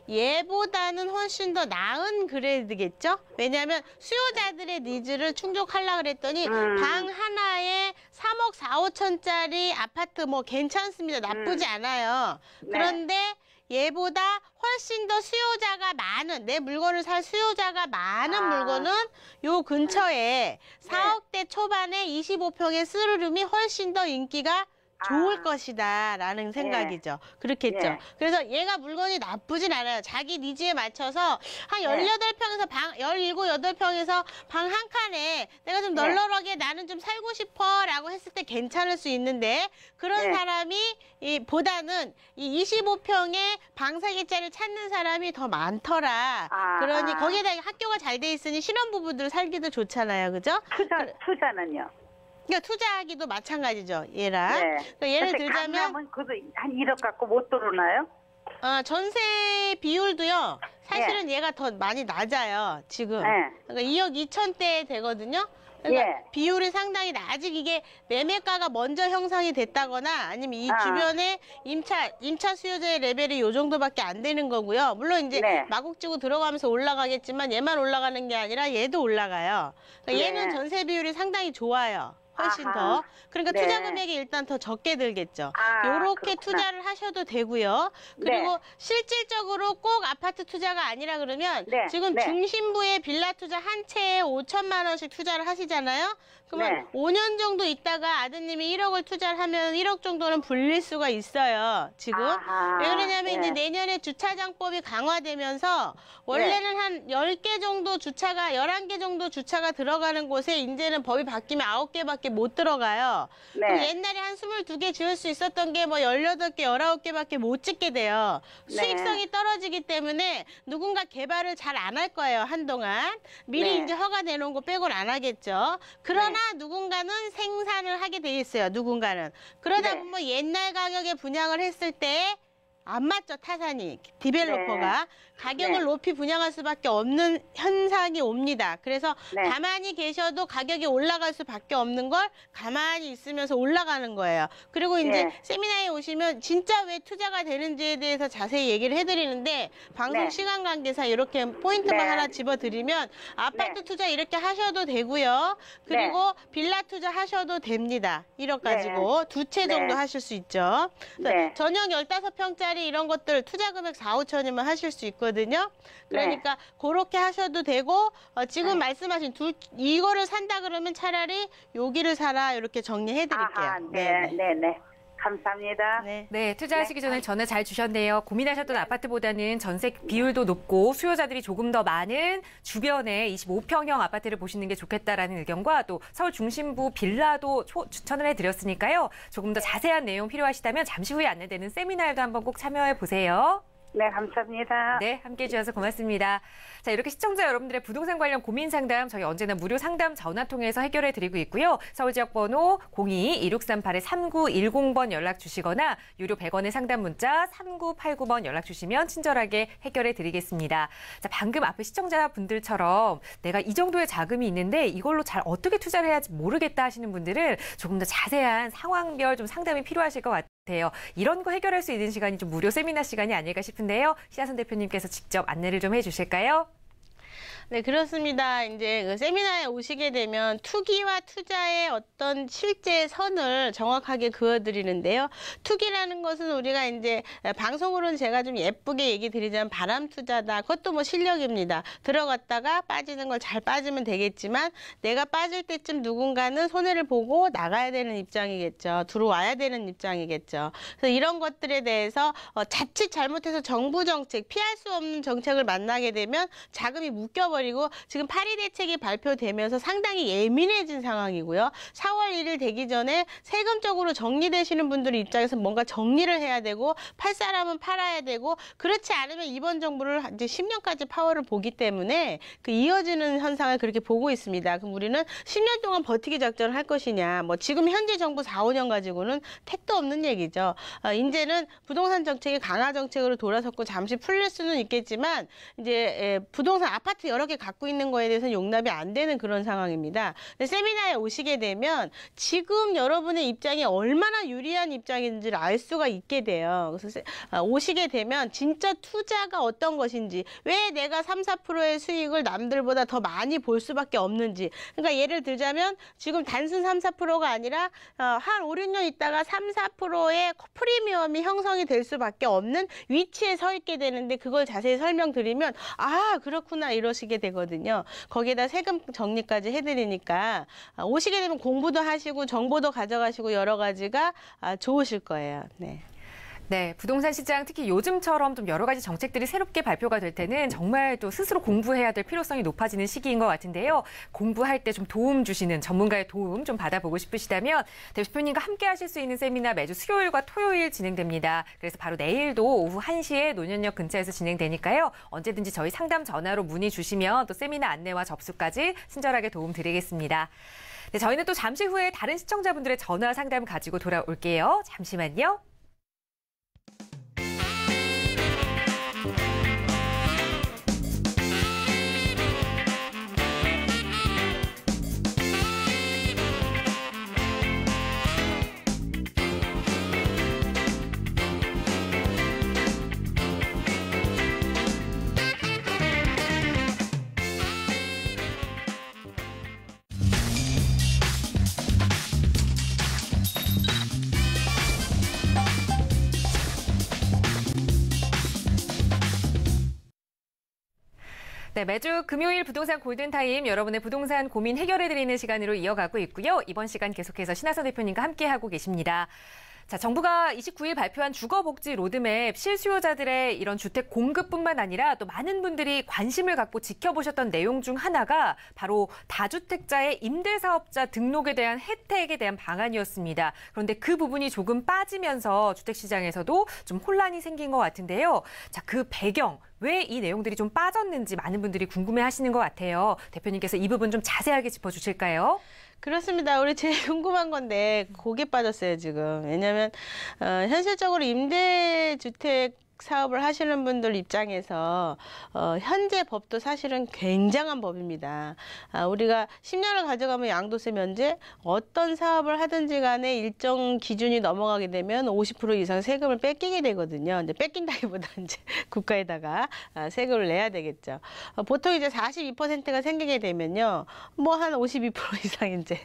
얘보다는 훨씬 더 나은 그레이드겠죠? 왜냐하면 수요자들의 니즈를 충족하려고 그랬더니 방 하나에 3억 4, 5천짜리 아파트 뭐 괜찮습니다. 나쁘지 않아요. 네. 그런데 얘보다 훨씬 더 수요자가 많은 내 물건을 살 수요자가 많은 물건은 요 근처에 4억대 초반에 25평의 쓰루룸이 훨씬 더 인기가 좋을 것이다 라는 생각이죠. 그렇겠죠. 예. 그래서 얘가 물건이 나쁘진 않아요. 자기 니즈에 맞춰서 한 18평에서 방 17, 8평에서 방 한 칸에 내가 좀 널널하게 나는 좀 살고 싶어 라고 했을 때 괜찮을 수 있는데 그런 네. 사람이 보다는 이 25평에 방 3개짜리 찾는 사람이 더 많더라. 그러니 거기에다 학교가 잘 돼 있으니 신혼부부들 살기도 좋잖아요. 그죠? 투자는요? 그러니까 투자하기도 마찬가지죠. 얘랑. 네. 그러니까 예를 근데 들자면 강남은 그도 한 1억 갖고 못 들어오나요? 전세 비율도요. 사실은 얘가 더 많이 낮아요. 지금. 네. 그러니까 2억 2천대 되거든요. 그러니까 예. 비율이 상당히 아직 이게 매매가가 먼저 형성이 됐다거나 아니면 이 주변에 임차 수요자의 레벨이 요 정도밖에 안 되는 거고요. 물론 이제 네. 마곡지구 들어가면서 올라가겠지만 얘만 올라가는 게 아니라 얘도 올라가요. 그러니까 네. 얘는 전세 비율이 상당히 좋아요. 훨씬 아하. 더. 그러니까 네. 투자 금액이 일단 더 적게 들겠죠. 아, 요렇게 그렇구나. 투자를 하셔도 되고요. 그리고 네. 실질적으로 꼭 아파트 투자가 아니라 그러면 네, 지금 네. 중심부에 빌라 투자 한 채에 5천만 원씩 투자를 하시잖아요. 그러면 네. 5년 정도 있다가 아드님이 1억을 투자를 하면 1억 정도는 불릴 수가 있어요. 지금. 아하. 왜 그러냐면 네. 이제 내년에 주차장법이 강화되면서 원래는 한 10개 정도 주차가 11개 정도 주차가 들어가는 곳에 이제는 법이 바뀌면 9개밖에 못 들어가요. 네. 그럼 옛날에 한 22개 지을 수 있었던 게 뭐 18개, 19개밖에 못 짓게 돼요. 네. 수익성이 떨어지기 때문에 누군가 개발을 잘 안 할 거예요, 한동안. 미리 네. 이제 허가 내놓은 거 빼고는 안 하겠죠. 그러나 누군가는 생산을 하게 돼 있어요, 누군가는. 그러다 네. 보면 옛날 가격에 분양을 했을 때 안 맞죠, 타산이. 디벨로퍼가. 가격을 네. 높이 분양할 수밖에 없는 현상이 옵니다. 그래서 네. 가만히 계셔도 가격이 올라갈 수밖에 없는 걸 가만히 있으면서 올라가는 거예요. 그리고 이제 네. 세미나에 오시면 진짜 왜 투자가 되는지에 대해서 자세히 얘기를 해드리는데 방송 네. 시간 관계상 이렇게 포인트만 네. 하나 집어드리면 아파트 네. 투자 이렇게 하셔도 되고요. 그리고 빌라 투자 하셔도 됩니다. 1억 가지고 두 채 네. 정도 하실 수 있죠. 네. 전용 15평짜리 이런 것들 투자 금액 4, 5천이면 하실 수 있거든요. 그러니까 그렇게 하셔도 되고 지금 말씀하신 이거를 산다 그러면 차라리 여기를 사라 이렇게 정리해 드릴게요. 아하, 네. 감사합니다. 네. 네, 투자하시기 전에 전화 잘 주셨네요. 고민하셨던 아파트보다는 전세 비율도 높고 수요자들이 조금 더 많은 주변에 25평형 아파트를 보시는 게 좋겠다라는 의견과 또 서울 중심부 빌라도 추천을 해드렸으니까요. 조금 더 자세한 내용 필요하시다면 잠시 후에 안내되는 세미나에도 한번 꼭 참여해 보세요. 네, 감사합니다. 네, 함께해 주셔서 고맙습니다. 자, 이렇게 시청자 여러분들의 부동산 관련 고민 상담 저희 언제나 무료 상담 전화 통해서 해결해 드리고 있고요. 서울 지역 번호 02-2638-3910번 연락 주시거나 유료 100원의 상담 문자 3989번 연락 주시면 친절하게 해결해 드리겠습니다. 자, 방금 앞에 시청자분들처럼 내가 이 정도의 자금이 있는데 이걸로 잘 어떻게 투자를 해야 할지 모르겠다 하시는 분들은 조금 더 자세한 상황별 좀 상담이 필요하실 것 같아요. 이런 거 해결할 수 있는 시간이 좀 무료 세미나 시간이 아닐까 싶은데요. 시아선 대표님께서 직접 안내를 좀 해주실까요? 네, 그렇습니다. 이제 그 세미나에 오시게 되면 투기와 투자의 어떤 실제 선을 정확하게 그어드리는데요. 투기라는 것은 우리가 이제 방송으로는 제가 좀 예쁘게 얘기 드리자면 바람 투자다. 그것도 뭐 실력입니다. 들어갔다가 빠지는 걸 잘 빠지면 되겠지만 내가 빠질 때쯤 누군가는 손해를 보고 나가야 되는 입장이겠죠. 들어와야 되는 입장이겠죠. 그래서 이런 것들에 대해서 자칫 잘못해서 정부 정책, 피할 수 없는 정책을 만나게 되면 자금이 묶여버리고 지금 8.2 대책이 발표되면서 상당히 예민해진 상황이고요. 4월 1일 되기 전에 세금적으로 정리되시는 분들 입장에서 뭔가 정리를 해야 되고 팔 사람은 팔아야 되고 그렇지 않으면 이번 정부를 이제 10년까지 파워를 보기 때문에 그 이어지는 현상을 그렇게 보고 있습니다. 그럼 우리는 10년 동안 버티기 작전을 할 것이냐. 뭐 지금 현재 정부 4, 5년 가지고는 택도 없는 얘기죠. 이제는 부동산 정책이 강화 정책으로 돌아섰고 잠시 풀릴 수는 있겠지만 이제 부동산 아파트 여러 개 갖고 있는 거에 대해서는 용납이 안 되는 그런 상황입니다. 세미나에 오시게 되면 지금 여러분의 입장이 얼마나 유리한 입장인지를 알 수가 있게 돼요. 그래서 오시게 되면 진짜 투자가 어떤 것인지, 왜 내가 3, 4%의 수익을 남들보다 더 많이 볼 수밖에 없는지. 그러니까 예를 들자면 지금 단순 3, 4%가 아니라 한 5, 6년 있다가 3, 4%의 프리미엄이 형성이 될 수밖에 없는 위치에 서 있게 되는데 그걸 자세히 설명드리면 아, 그렇구나 이러시게 되거든요. 거기에다 세금 정리까지 해드리니까 오시게 되면 공부도 하시고 정보도 가져가시고 여러 가지가 좋으실 거예요. 네. 네, 부동산 시장 특히 요즘처럼 좀 여러 가지 정책들이 새롭게 발표가 될 때는 정말 또 스스로 공부해야 될 필요성이 높아지는 시기인 것 같은데요. 공부할 때 좀 도움 주시는 전문가의 도움 좀 받아보고 싶으시다면 대표님과 함께 하실 수 있는 세미나 매주 수요일과 토요일 진행됩니다. 그래서 바로 내일도 오후 1시에 논현역 근처에서 진행되니까요. 언제든지 저희 상담 전화로 문의 주시면 또 세미나 안내와 접수까지 친절하게 도움 드리겠습니다. 네, 저희는 또 잠시 후에 다른 시청자분들의 전화 상담 가지고 돌아올게요. 잠시만요. 네, 매주 금요일 부동산 골든타임 여러분의 부동산 고민 해결해드리는 시간으로 이어가고 있고요. 이번 시간 계속해서 신하선 대표님과 함께하고 계십니다. 자, 정부가 29일 발표한 주거복지 로드맵 실수요자들의 이런 주택 공급뿐만 아니라 또 많은 분들이 관심을 갖고 지켜보셨던 내용 중 하나가 바로 다주택자의 임대사업자 등록에 대한 혜택에 대한 방안이었습니다. 그런데 그 부분이 조금 빠지면서 주택시장에서도 좀 혼란이 생긴 것 같은데요. 자, 그 배경, 왜 이 내용들이 좀 빠졌는지 많은 분들이 궁금해하시는 것 같아요. 대표님께서 이 부분 좀 자세하게 짚어주실까요? 그렇습니다. 우리 제일 궁금한 건데 그게 빠졌어요, 지금. 왜냐하면 현실적으로 임대주택 사업을 하시는 분들 입장에서 현재 법도 사실은 굉장한 법입니다. 우리가 10년을 가져가면 양도세 면제, 어떤 사업을 하든지 간에 일정 기준이 넘어가게 되면 50% 이상 세금을 뺏기게 되거든요. 이제 뺏긴다기보다 이제 국가에다가 세금을 내야 되겠죠. 보통 이제 42%가 생기게 되면요, 뭐 한 52% 이상 이제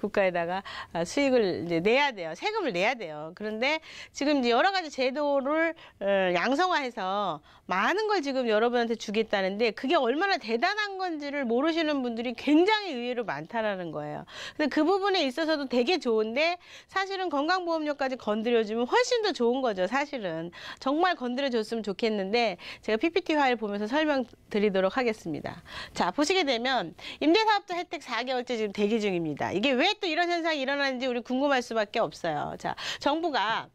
국가에다가 수익을 이제 내야 돼요. 세금을 내야 돼요. 그런데 지금 이제 여러 가지 제도를 양성화해서 많은 걸 지금 여러분한테 주겠다는데 그게 얼마나 대단한 건지를 모르시는 분들이 굉장히 의외로 많다라는 거예요. 근데 그 부분에 있어서도 되게 좋은데 사실은 건강보험료까지 건드려주면 훨씬 더 좋은 거죠. 사실은 정말 건드려줬으면 좋겠는데 제가 PPT 파일 보면서 설명드리도록 하겠습니다. 자, 보시게 되면 임대사업자 혜택 4개월째 지금 대기 중입니다. 이게 왜 또 이런 현상이 일어나는지 우리 궁금할 수밖에 없어요. 자, 정부가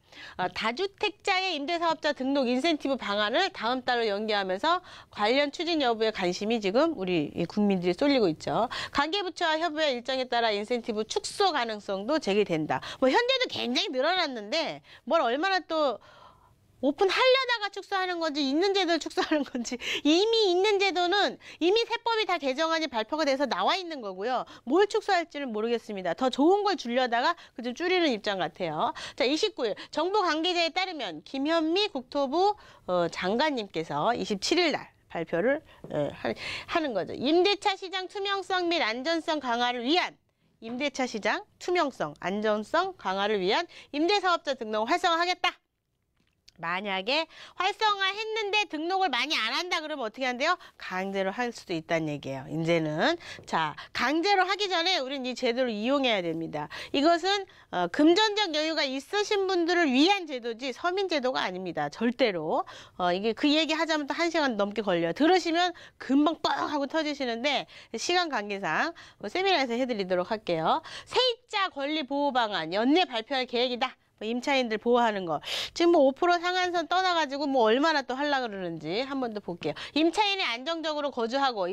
다주택자의 임대사업자 등록 인센티브 방안을 다음 달로 연기하면서 관련 추진 여부에 관심이 지금 우리 국민들이 쏠리고 있죠. 관계부처와 협의회 일정에 따라 인센티브 축소 가능성도 제기된다. 뭐 현재도 굉장히 늘어났는데 뭘 얼마나 또 오픈하려다가 축소하는 건지 있는 제도를 축소하는 건지 이미 있는 제도는 이미 세법이 다 개정안이 발표가 돼서 나와 있는 거고요. 뭘 축소할지는 모르겠습니다. 더 좋은 걸 주려다가 그 좀 줄이는 입장 같아요. 자, 29일 정부 관계자에 따르면 김현미 국토부 장관님께서 27일 날 발표를 하는 거죠. 임대차 시장 투명성 및 안전성 강화를 위한 임대차 시장 투명성, 안전성 강화를 위한 임대사업자 등록을 활성화하겠다. 만약에 활성화했는데 등록을 많이 안 한다 그러면 어떻게 한대요? 강제로 할 수도 있다는 얘기예요. 이제는 자, 강제로 하기 전에 우리는 이 제도를 이용해야 됩니다. 이것은 금전적 여유가 있으신 분들을 위한 제도지 서민 제도가 아닙니다. 절대로. 이게 그 얘기 하자면 또 1시간 넘게 걸려요. 들으시면 금방 뻥 하고 터지시는데 시간 관계상 세미나에서 해드리도록 할게요. 세입자 권리 보호 방안 연내 발표할 계획이다. 임차인들 보호하는 거. 지금 뭐 5% 상한선 떠나가지고 뭐 얼마나 또 하려고 그러는지 한 번 더 볼게요. 임차인이 안정적으로 거주하고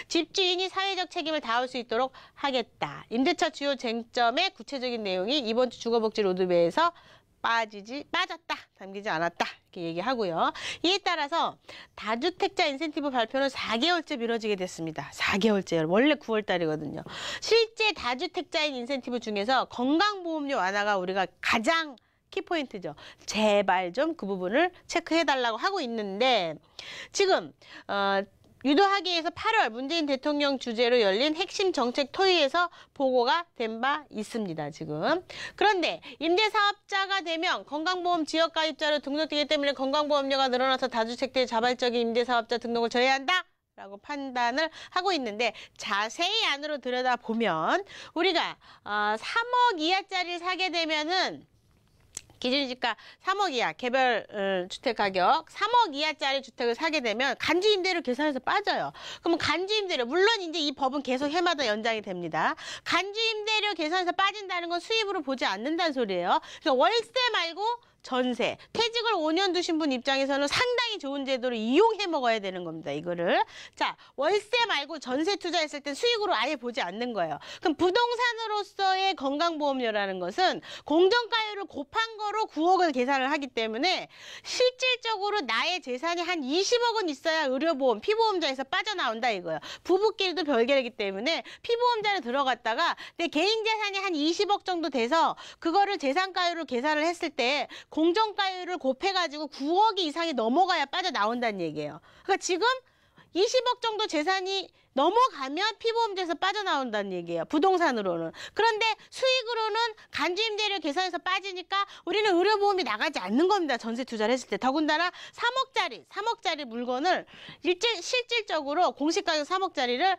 집주인이 사회적 책임을 다할 수 있도록 하겠다. 임대차 주요 쟁점의 구체적인 내용이 이번 주 주거복지 로드맵에서 빠졌다, 담기지 않았다 이렇게 얘기하고요. 이에 따라서 다주택자 인센티브 발표는 4개월째 미뤄지게 됐습니다. 4개월째, 원래 9월 달이거든요. 실제 다주택자인 인센티브 중에서 건강보험료 완화가 우리가 가장 키포인트죠. 제발 좀 그 부분을 체크해달라고 하고 있는데 지금 유도하기 위해서 8월 문재인 대통령 주재로 열린 핵심 정책 토의에서 보고가 된 바 있습니다, 지금. 그런데 임대사업자가 되면 건강보험 지역가입자로 등록되기 때문에 건강보험료가 늘어나서 다주택자의 자발적인 임대사업자 등록을 저해한다? 라고 판단을 하고 있는데 자세히 안으로 들여다보면 우리가 3억 이하짜리를 사게 되면은 기준시가 3억 이하 개별 주택 가격 3억 이하짜리 주택을 사게 되면 간주임대료 계산해서 빠져요. 그러면 간주임대료 물론 이제 이 법은 계속 해마다 연장이 됩니다. 간주임대료 계산해서 빠진다는 건 수입으로 보지 않는다는 소리예요. 그래서 월세 말고 전세, 퇴직을 5년 두신 분 입장에서는 상당히 좋은 제도를 이용해 먹어야 되는 겁니다. 이거를. 자, 월세 말고 전세 투자했을 땐 수익으로 아예 보지 않는 거예요. 그럼 부동산으로서의 건강보험료라는 것은 공정가율을 곱한 거로 9억을 계산을 하기 때문에 실질적으로 나의 재산이 한 20억은 있어야 의료보험, 피보험자에서 빠져나온다 이거예요. 부부끼리도 별개이기 때문에 피보험자로 들어갔다가 내 개인 재산이 한 20억 정도 돼서 그거를 재산가율로 계산을 했을 때 공정가율을 곱해가지고 9억 이상이 넘어가야 빠져나온다는 얘기예요. 그러니까 지금 20억 정도 재산이 넘어가면 피보험제에서 빠져나온다는 얘기예요. 부동산으로는. 그런데 수익으로는 간주임대료 계산해서 빠지니까 우리는 의료보험이 나가지 않는 겁니다. 전세 투자를 했을 때. 더군다나 3억짜리 물건을 실질적으로 공시가격 3억짜리를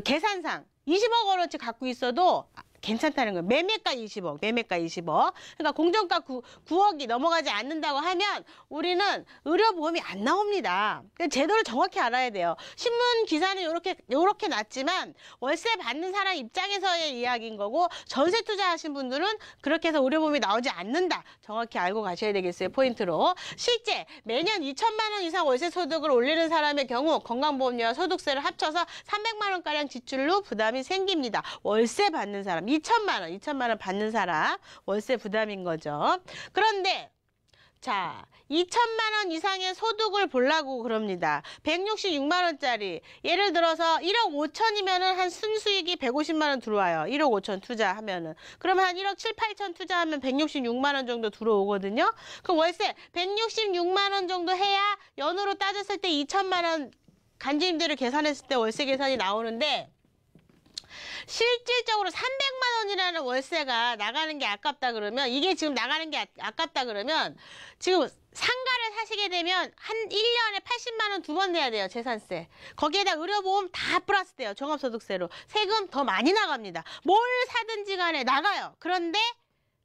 계산상 20억 원어치 갖고 있어도 괜찮다는 거예요. 매매가 20억, 매매가 20억. 그러니까 공정가 9억이 넘어가지 않는다고 하면 우리는 의료보험이 안 나옵니다. 제도를 정확히 알아야 돼요. 신문 기사는 요렇게 났지만 월세 받는 사람 입장에서의 이야기인 거고 전세 투자하신 분들은 그렇게 해서 의료보험이 나오지 않는다. 정확히 알고 가셔야 되겠어요. 포인트로. 실제 매년 2천만 원 이상 월세 소득을 올리는 사람의 경우 건강보험료와 소득세를 합쳐서 300만 원가량 지출로 부담이 생깁니다. 월세 받는 사람. 2천만 원 받는 사람 월세 부담인 거죠. 그런데 자, 2천만 원 이상의 소득을 보려고 그럽니다. 166만 원짜리 예를 들어서 1억 5천이면은 한 순수익이 150만 원 들어와요. 1억 5천 투자하면은. 그러면 한 1억 7, 8천 투자하면 166만 원 정도 들어오거든요. 그럼 월세 166만 원 정도 해야 연으로 따졌을 때 2천만 원 간주임대를 계산했을 때 월세 계산이 나오는데 실질적으로 300만 원이라는 월세가 나가는 게 아깝다 그러면 이게 지금 나가는 게 아깝다 그러면 지금 상가를 사시게 되면 한 1년에 80만 원 2번 내야 돼요. 재산세. 거기에다 의료보험 다 플러스 돼요. 종합소득세로. 세금 더 많이 나갑니다. 뭘 사든지 간에 나가요. 그런데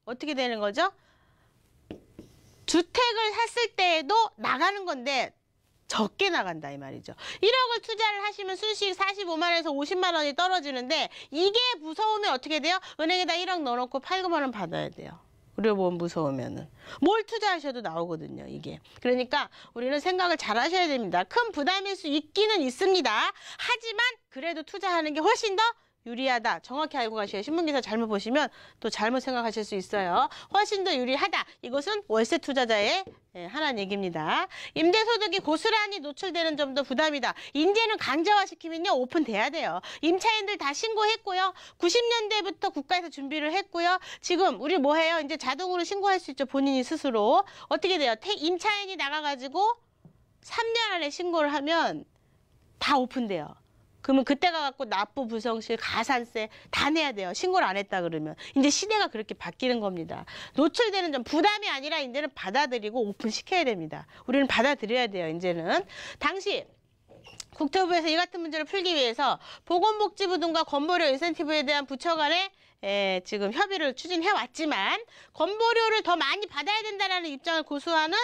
어떻게 되는 거죠? 주택을 샀을 때에도 나가는 건데 적게 나간다 이 말이죠. 1억을 투자를 하시면 순수익 45만 원에서 50만 원이 떨어지는데 이게 무서우면 어떻게 돼요? 은행에다 1억 넣어놓고 8, 9만 원 받아야 돼요. 의료보험 무서우면은. 뭘 투자하셔도 나오거든요, 이게. 그러니까 우리는 생각을 잘 하셔야 됩니다. 큰 부담일 수 있기는 있습니다. 하지만 그래도 투자하는 게 훨씬 더 유리하다. 정확히 알고 가셔야 신문기사 잘못 보시면 또 잘못 생각하실 수 있어요. 훨씬 더 유리하다. 이것은 월세 투자자의 하나는 얘기입니다. 임대소득이 고스란히 노출되는 점도 부담이다. 인제는 강제화시키면요. 오픈돼야 돼요. 임차인들 다 신고했고요. 90년대부터 국가에서 준비를 했고요. 지금 우리 뭐 해요? 이제 자동으로 신고할 수 있죠. 본인이 스스로. 어떻게 돼요? 임차인이 나가가지고 3년 안에 신고를 하면 다 오픈돼요. 그러면 그때 가갖고 납부 불성실, 가산세 다 내야 돼요. 신고를 안 했다 그러면. 이제 시대가 그렇게 바뀌는 겁니다. 노출되는 점 부담이 아니라 이제는 받아들이고 오픈시켜야 됩니다. 우리는 받아들여야 돼요. 이제는. 당시 국토부에서 이 같은 문제를 풀기 위해서 보건복지부 등과 건보료 인센티브에 대한 부처 간에 지금 협의를 추진해 왔지만 건보료를 더 많이 받아야 된다는 입장을 고수하는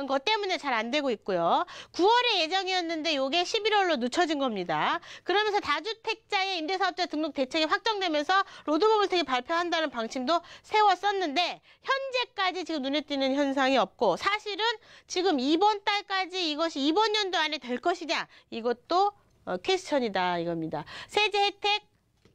것 때문에 잘 안 되고 있고요. 9월에 예정이었는데 이게 11월로 늦춰진 겁니다. 그러면서 다주택자의 임대사업자 등록 대책이 확정되면서 로드맵을 되게 발표한다는 방침도 세웠었는데 현재까지 지금 눈에 띄는 현상이 없고 사실은 지금 이번 달까지 이것이 이번 연도 안에 될 것이냐 이것도 퀘스천이다 이겁니다. 세제 혜택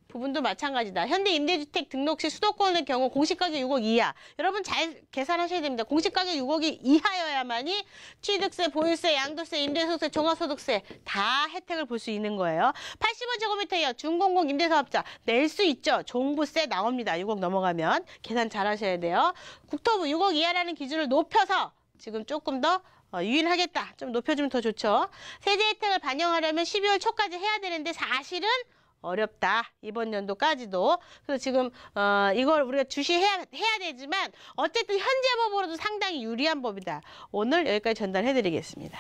부분도 마찬가지다. 현대 임대주택 등록 시 수도권의 경우 공시가격 6억 이하. 여러분 잘 계산하셔야 됩니다. 공시가격 6억이 이하여야만이 취득세, 보유세, 양도세, 임대소득세, 종합소득세 다 혜택을 볼 수 있는 거예요. 85제곱미터 이하 중공공 임대사업자 낼 수 있죠. 종부세 나옵니다. 6억 넘어가면. 계산 잘 하셔야 돼요. 국토부 6억 이하라는 기준을 높여서 지금 조금 더 유인하겠다. 좀 높여주면 더 좋죠. 세제 혜택을 반영하려면 12월 초까지 해야 되는데 사실은 어렵다. 이번 연도까지도. 그래서 지금 이걸 우리가 주시해야 되지만 어쨌든 현재 법으로도 상당히 유리한 법이다. 오늘 여기까지 전달해드리겠습니다.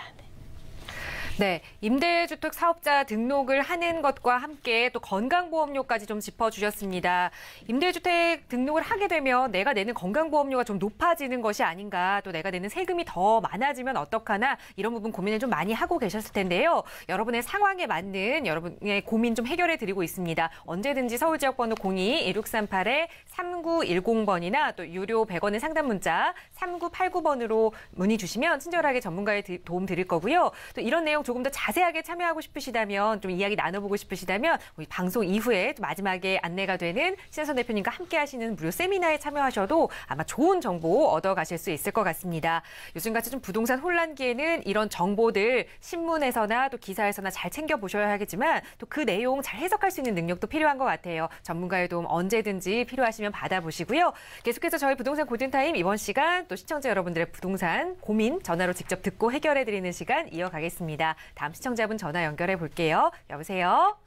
네, 임대주택 사업자 등록을 하는 것과 함께 또 건강보험료까지 좀 짚어주셨습니다. 임대주택 등록을 하게 되면 내가 내는 건강보험료가 좀 높아지는 것이 아닌가, 또 내가 내는 세금이 더 많아지면 어떡하나 이런 부분 고민을 좀 많이 하고 계셨을 텐데요. 여러분의 상황에 맞는 여러분의 고민 좀 해결해 드리고 있습니다. 언제든지 서울지역번호 02-1638-3910번이나 또 유료 100원의 상담 문자 3989번으로 문의 주시면 친절하게 전문가의 도움 드릴 거고요. 또 이런 내용 조금 더 자세하게 참여하고 싶으시다면, 좀 이야기 나눠보고 싶으시다면 우리 방송 이후에 마지막에 안내가 되는 신혜선 대표님과 함께 하시는 무료 세미나에 참여하셔도 아마 좋은 정보 얻어가실 수 있을 것 같습니다. 요즘같이 좀 부동산 혼란기에는 이런 정보들 신문에서나 또 기사에서나 잘 챙겨보셔야 하겠지만 또 그 내용 잘 해석할 수 있는 능력도 필요한 것 같아요. 전문가의 도움 언제든지 필요하시면 받아보시고요. 계속해서 저희 부동산 골든타임 이번 시간 또 시청자 여러분들의 부동산 고민 전화로 직접 듣고 해결해드리는 시간 이어가겠습니다. 있습니다. 다음 시청자분 전화 연결해 볼게요. 여보세요?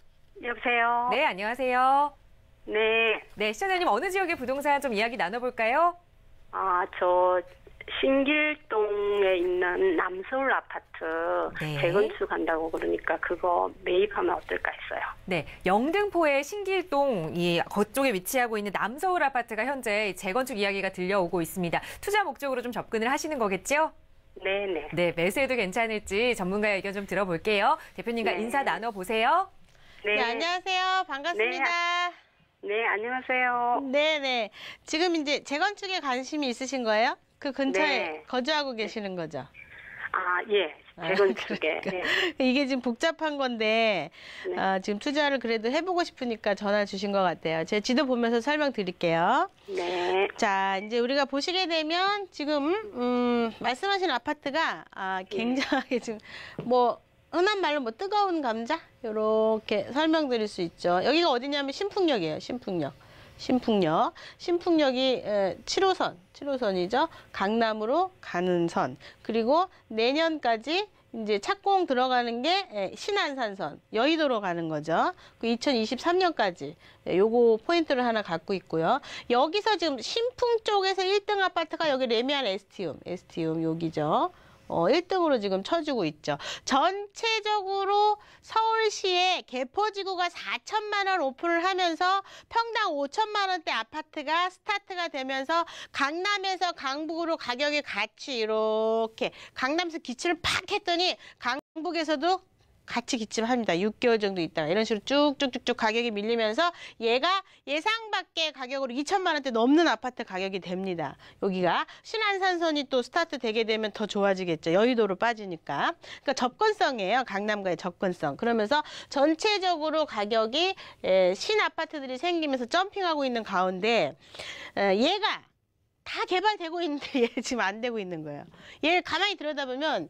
여보세요? 네, 안녕하세요. 네. 네, 시청자님 어느 지역의 부동산 좀 이야기 나눠볼까요? 저 신길동에 있는 남서울 아파트 네. 재건축한다고 그러니까 그거 매입하면 어떨까 했어요. 네, 영등포의 신길동 그쪽에 위치하고 있는 남서울 아파트가 현재 재건축 이야기가 들려오고 있습니다. 투자 목적으로 좀 접근을 하시는 거겠죠? 네네. 네, 매수해도 괜찮을지 전문가의 의견 좀 들어볼게요. 대표님과 네. 인사 나눠보세요. 네. 네, 안녕하세요. 반갑습니다. 네, 안녕하세요. 네네. 지금 이제 재건축에 관심이 있으신 거예요? 그 근처에 네. 거주하고 계시는 거죠? 예. 재건축에. 그러니까. 네. 이게 지금 복잡한 건데 네. 지금 투자를 그래도 해보고 싶으니까 전화 주신 것 같아요. 제 지도 보면서 설명드릴게요. 네. 자, 이제 우리가 보시게 되면 지금 말씀하신 아파트가 굉장하게 지금 뭐 흔한 말로 뭐 뜨거운 감자 이렇게 설명드릴 수 있죠. 여기가 어디냐면 신풍역이에요. 신풍역이 7호선이죠. 강남으로 가는 선. 그리고 내년까지 이제 착공 들어가는 게 신안산선, 여의도로 가는 거죠. 그 2023년까지 요거 포인트를 하나 갖고 있고요. 여기서 지금 신풍 쪽에서 1등 아파트가 여기 레미안 에스티움 여기죠. 1등으로 지금 쳐주고 있죠. 전체적으로 서울시에 개포지구가 4천만 원 오픈을 하면서 평당 5천만 원대 아파트가 스타트가 되면서 강남에서 강북으로 가격이 같이 이렇게 강남에서 기침을 팍 했더니 강북에서도 같이 기침합니다. 6개월 정도 있다가 이런 식으로 쭉쭉쭉쭉 가격이 밀리면서 얘가 예상 밖의 가격으로 2천만 원대 넘는 아파트 가격이 됩니다. 여기가 신안산선이 또 스타트 되게 되면 더 좋아지겠죠. 여의도로 빠지니까. 그러니까 접근성이에요. 강남과의 접근성. 그러면서 전체적으로 가격이 신아파트들이 생기면서 점핑하고 있는 가운데 얘가 다 개발되고 있는데 얘 지금 안 되고 있는 거예요. 얘를 가만히 들여다보면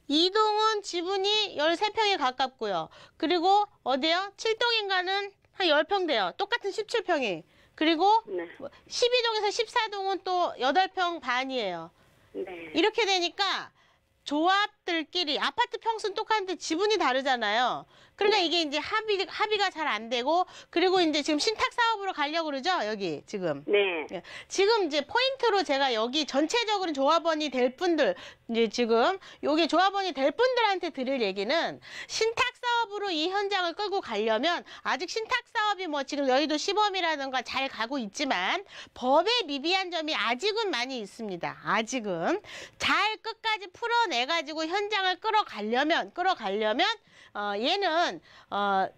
이동은 지분이 13평에 가깝고요. 그리고 어디요? 7동인가는 한 10평 돼요. 똑같은 17평이. 그리고 네. 12동에서 14동은 또 8평 반이에요. 네. 이렇게 되니까 조합들끼리 아파트 평수는 똑같은데 지분이 다르잖아요. 그러니까 이게 이제 합의가 잘 안 되고 그리고 이제 지금 신탁 사업으로 가려고 그러죠. 여기 지금. 네. 지금 이제 포인트로 제가 여기 전체적으로 조합원이 될 분들 이제 지금 여기 조합원이 될 분들한테 드릴 얘기는 신탁 사업으로 이 현장을 끌고 가려면 아직 신탁 사업이 뭐 지금 여의도 시범이라든가 잘 가고 있지만 법의 미비한 점이 아직은 많이 있습니다. 아직은 잘 끝까지 풀어내가지고 현장을 끌어가려면 얘는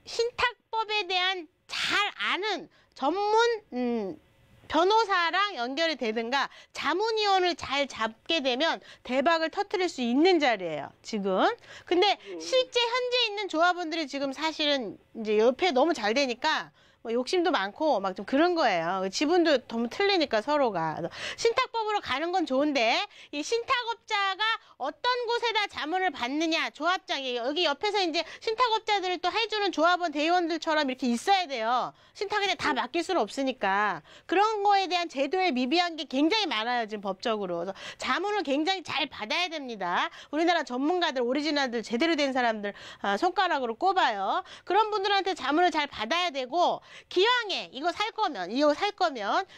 신탁법에 대한 잘 아는 전문 변호사랑 연결이 되든가 자문위원을 잘 잡게 되면 대박을 터뜨릴 수 있는 자리예요, 지금. 근데 실제 현재 있는 조합원들이 지금 사실은 이제 옆에 너무 잘 되니까 뭐 욕심도 많고 막 좀 그런 거예요. 지분도 너무 틀리니까 서로가. 신탁법으로 가는 건 좋은데 이 신탁업자가 어떤 곳에다 자문을 받느냐, 조합장이 여기 옆에서 이제 신탁업자들을 또 해주는 조합원 대의원들처럼 이렇게 있어야 돼요. 신탁에 다 맡길 수는 없으니까. 그런 거에 대한 제도의 미비한 게 굉장히 많아요, 지금 법적으로. 그래서 자문을 굉장히 잘 받아야 됩니다. 우리나라 전문가들, 오리지널들, 제대로 된 사람들 손가락으로 꼽아요. 그런 분들한테 자문을 잘 받아야 되고 기왕에 이거 살 거면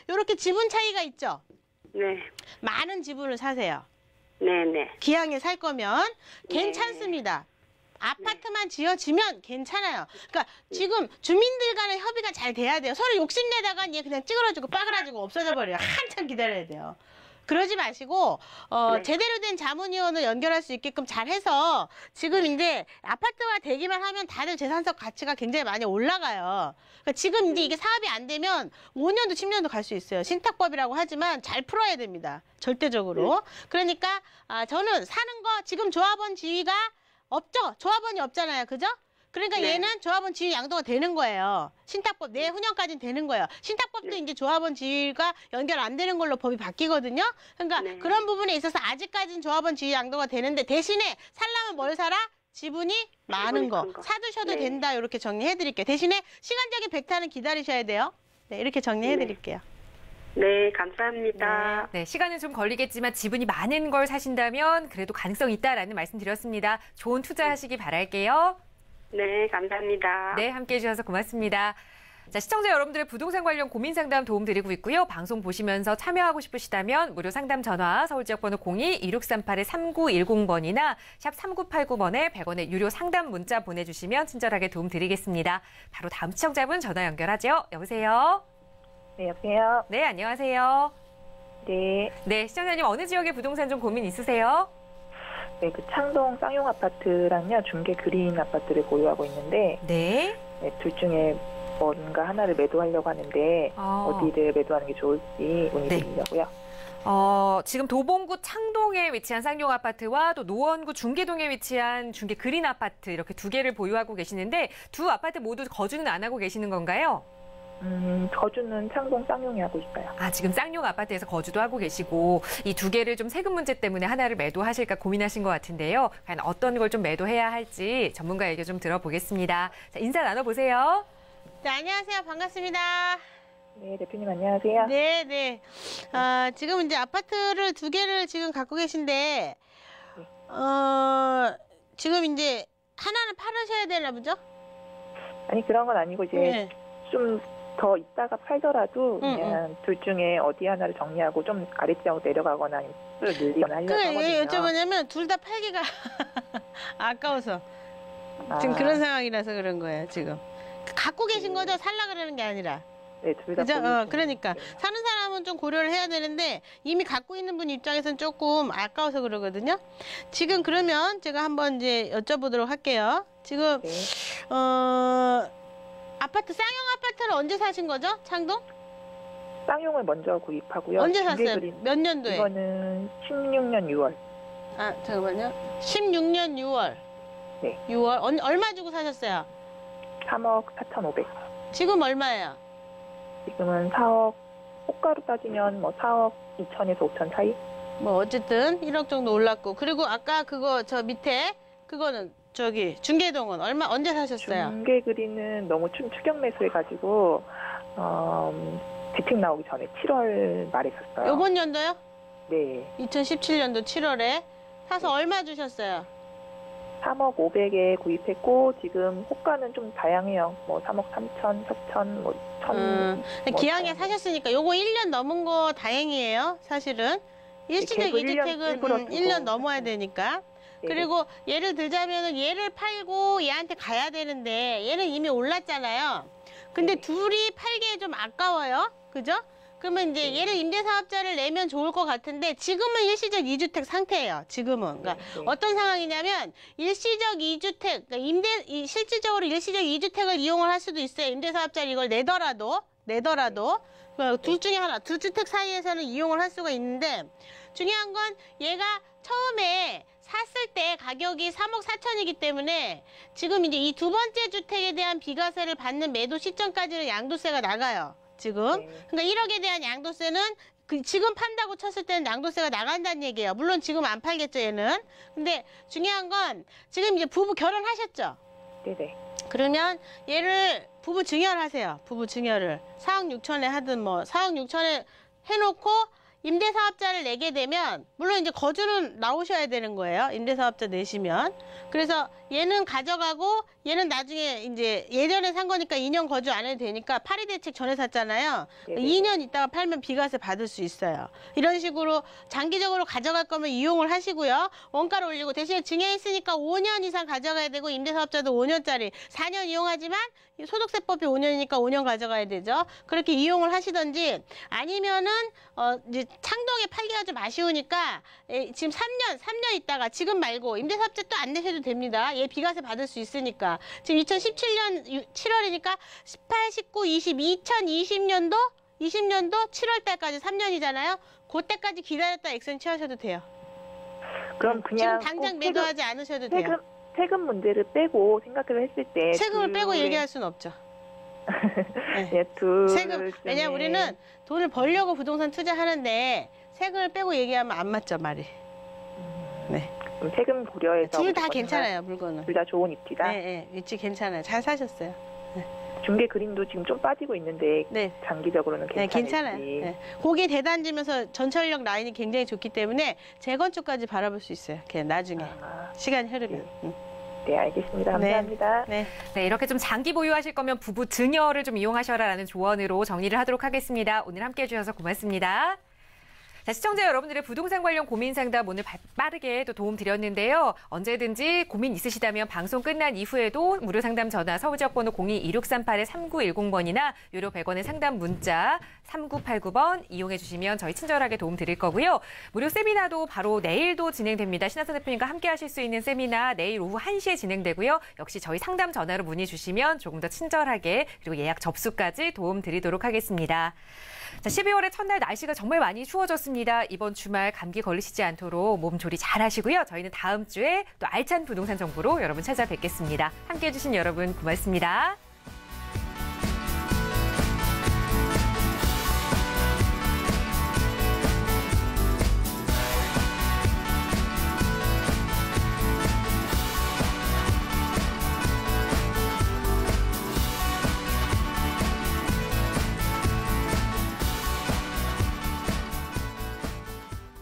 이렇게 지분 차이가 있죠. 네. 많은 지분을 사세요. 네네. 기왕에 살 거면 네. 괜찮습니다. 아파트만 지어지면 괜찮아요. 그러니까 지금 주민들 간의 협의가 잘 돼야 돼요. 서로 욕심내다가 얘 그냥 찌그러지고 빠그라지고 없어져 버려요. 한참 기다려야 돼요. 그러지 마시고 네. 제대로 된 자문위원을 연결할 수 있게끔 잘 해서 지금 이제 아파트가 되기만 하면 다들 재산적 가치가 굉장히 많이 올라가요. 그러니까 지금 이제 이게 사업이 안 되면 5년도 10년도 갈 수 있어요. 신탁법이라고 하지만 잘 풀어야 됩니다. 절대적으로. 그러니까 저는 사는 거 지금 조합원 지위가 없죠. 조합원이 없잖아요. 그죠? 그러니까 네. 얘는 조합원 지위 양도가 되는 거예요. 신탁법 내후년까지는 되는 거예요. 신탁법도 이제 조합원 지위가 연결 안 되는 걸로 법이 바뀌거든요. 그러니까 네. 그런 부분에 있어서 아직까지는 조합원 지위 양도가 되는데 대신에 살려면 뭘 사라? 지분이 많은 거. 큰 거. 사두셔도 네. 된다. 이렇게 정리해 드릴게요. 대신에 시간적인 백타는 기다리셔야 돼요. 네, 이렇게 정리해 드릴게요. 네, 감사합니다. 네, 시간은 좀 걸리겠지만 지분이 많은 걸 사신다면 그래도 가능성이 있다라는 말씀 드렸습니다. 좋은 투자하시기 바랄게요. 네, 감사합니다. 네, 함께해 주셔서 고맙습니다. 자, 시청자 여러분들의 부동산 관련 고민 상담 도움 드리고 있고요. 방송 보시면서 참여하고 싶으시다면 무료 상담 전화 서울지역번호 02-2638-3910번이나 샵 3989번에 100원의 유료 상담 문자 보내주시면 친절하게 도움 드리겠습니다. 바로 다음 시청자분 전화 연결하죠. 여보세요? 네, 여보세요? 네, 안녕하세요. 네. 네, 시청자님 어느 지역의 부동산 좀 고민 있으세요? 네, 그 창동 쌍용 아파트랑요, 중계 그린 아파트를 보유하고 있는데, 네. 네, 둘 중에 뭔가 하나를 매도하려고 하는데, 어디를 매도하는 게 좋을지 문의드리려고요. 지금 도봉구 창동에 위치한 쌍용 아파트와 또 노원구 중계동에 위치한 중계 그린 아파트 이렇게 두 개를 보유하고 계시는데 두 아파트 모두 거주는 안 하고 계시는 건가요? 거주는 창동 쌍용에 하고 있어요. 아, 지금 쌍용 아파트에서 거주도 하고 계시고 이 두 개를 좀 세금 문제 때문에 하나를 매도하실까 고민하신 것 같은데요. 과연 어떤 걸 좀 매도해야 할지 전문가 얘기 좀 들어보겠습니다. 자, 인사 나눠보세요. 네, 안녕하세요. 반갑습니다. 네, 대표님 안녕하세요. 네, 네. 지금 이제 아파트를 두 개를 지금 갖고 계신데, 지금 이제 하나는 팔으셔야 되나 보죠? 아니, 그런 건 아니고 이제 네. 좀 더 있다가 팔더라도 그냥 둘 중에 어디 하나를 정리하고 좀 아래쪽으로 내려가거나 수를 늘리거나 하려고 하거든요. 왜 여쭤보냐면 둘 다 팔기가 아까워서 지금 그런 상황이라서 그런 거예요, 지금. 갖고 계신 거죠? 살라 그러는 게 아니라. 네, 둘 다. 그죠? 그러니까 사는 사람은 좀 고려를 해야 되는데 이미 갖고 있는 분 입장에서는 조금 아까워서 그러거든요. 지금 그러면 제가 한번 이제 여쭤보도록 할게요. 지금 네. 아파트 쌍용 아파트를 언제 사신 거죠? 창동? 쌍용을 먼저 구입하고요. 언제 중계 샀어요? 그린 몇 년도에? 이거는 16년 6월. 아, 잠깐만요. 16년 6월. 네. 6월 얼마 주고 사셨어요? 3억 4,500. 지금 얼마예요? 지금은 4억, 호가로 따지면 뭐 4억 2천에서 5천 사이? 뭐 어쨌든 1억 정도 올랐고, 그리고 아까 그거 저 밑에 그거는 저기 중계동은 언제 사셨어요? 중계 그린은 너무 추격 매수해가지고 대책 나오기 전에 7월 말에 샀어요. 요번 연도요? 네. 2017년도 7월에 사서 얼마 주셨어요? 3억 500에 구입했고 지금 호가는 좀 다양해요. 뭐 3억 3천, 4천, 뭐 1천. 기왕에 사셨으니까 요거 1년 넘은 거 다행이에요. 사실은 일시적 계속 2주택은 1년 넘어야 되니까. 네. 그리고 예를 들자면은 얘를 팔고 얘한테 가야 되는데 얘는 이미 올랐잖아요. 근데 네. 둘이 팔기에 좀 아까워요. 그죠? 그러면 이제 얘를 임대사업자를 내면 좋을 것 같은데 지금은 일시적 2주택 상태예요. 지금은. 그러니까 네. 어떤 상황이냐면 일시적 2주택, 그러니까 실질적으로 일시적 2주택을 이용을 할 수도 있어요. 임대사업자를 이걸 내더라도. 그러니까 둘 중에 하나, 두 주택 사이에서는 이용을 할 수가 있는데 중요한 건 얘가 처음에 샀을 때 가격이 3억 4천이기 때문에 지금 이제 이 두 번째 주택에 대한 비과세를 받는 매도 시점까지는 양도세가 나가요. 지금. 네. 그러니까 1억에 대한 양도세는 지금 판다고 쳤을 때는 양도세가 나간다는 얘기예요. 물론 지금 안 팔겠죠, 얘는. 근데 중요한 건 지금 이제 부부 결혼하셨죠? 네네. 그러면 얘를 부부 증여하세요. 부부 증여를. 4억 6천에 하든 뭐 4억 6천에 해놓고 임대사업자를 내게 되면 물론 이제 거주는 나오셔야 되는 거예요. 임대사업자 내시면. 그래서 얘는 가져가고 얘는 나중에 이제 예전에 산 거니까 2년 거주 안 해도 되니까 파리대책 전에 샀잖아요. 네네. 2년 있다가 팔면 비과세 받을 수 있어요. 이런 식으로 장기적으로 가져갈 거면 이용을 하시고요. 원가를 올리고 대신에 증여했으니까 5년 이상 가져가야 되고 임대사업자도 5년짜리 4년 이용하지만 소득세법이 5년이니까 5년 가져가야 되죠. 그렇게 이용을 하시던지 아니면은 이제 창동에 팔기가 좀 아쉬우니까 지금 3년 있다가 지금 말고 임대사업자 또 안 내셔도 됩니다. 얘 비과세 받을 수 있으니까. 지금 2017년 7월이니까 18, 19, 20, 2020년도 7월 달까지 3년이잖아요. 그때까지 기다렸다 액션 취하셔도 돼요. 그럼 그냥 지금 당장 꼭 매도하지 않으셔도 돼요. 세금 문제를 빼고 생각을 했을 때 세금을 빼고 얘기할 수는 없죠. 네, 세금, 왜냐면 우리는 돈을 벌려고 부동산 투자하는데 세금을 빼고 얘기하면 안 맞죠, 말이. 네. 세금 고려해서 둘 다 괜찮아요, 물건은. 둘 다 좋은 입지다. 네, 위치 괜찮아요. 잘 사셨어요. 네. 중개 그림도 지금 좀 빠지고 있는데 네. 장기적으로는 네, 괜찮을지. 괜찮아요. 네. 고기 대단지면서 전철역 라인이 굉장히 좋기 때문에 재건축까지 바라볼 수 있어요. 그냥 나중에 시간 흐르면. 네, 알겠습니다. 감사합니다. 네. 네, 이렇게 좀 장기 보유하실 거면 부부 증여를 좀 이용하셔라라는 조언으로 정리를 하도록 하겠습니다. 오늘 함께해 주셔서 고맙습니다. 자, 시청자 여러분들의 부동산 관련 고민 상담 오늘 빠르게 또 도움 드렸는데요. 언제든지 고민 있으시다면 방송 끝난 이후에도 무료 상담 전화 서울지역 번호 02-2638-3910번이나 유료 100원의 상담 문자 3989번 이용해 주시면 저희 친절하게 도움 드릴 거고요. 무료 세미나도 바로 내일도 진행됩니다. 신하선 대표님과 함께 하실 수 있는 세미나 내일 오후 1시에 진행되고요. 역시 저희 상담 전화로 문의 주시면 조금 더 친절하게 그리고 예약 접수까지 도움 드리도록 하겠습니다. 자, 12월의 첫날 날씨가 정말 많이 추워졌습니다. 이번 주말 감기 걸리시지 않도록 몸조리 잘 하시고요. 저희는 다음 주에 또 알찬 부동산 정보로 여러분 찾아뵙겠습니다. 함께해 주신 여러분 고맙습니다.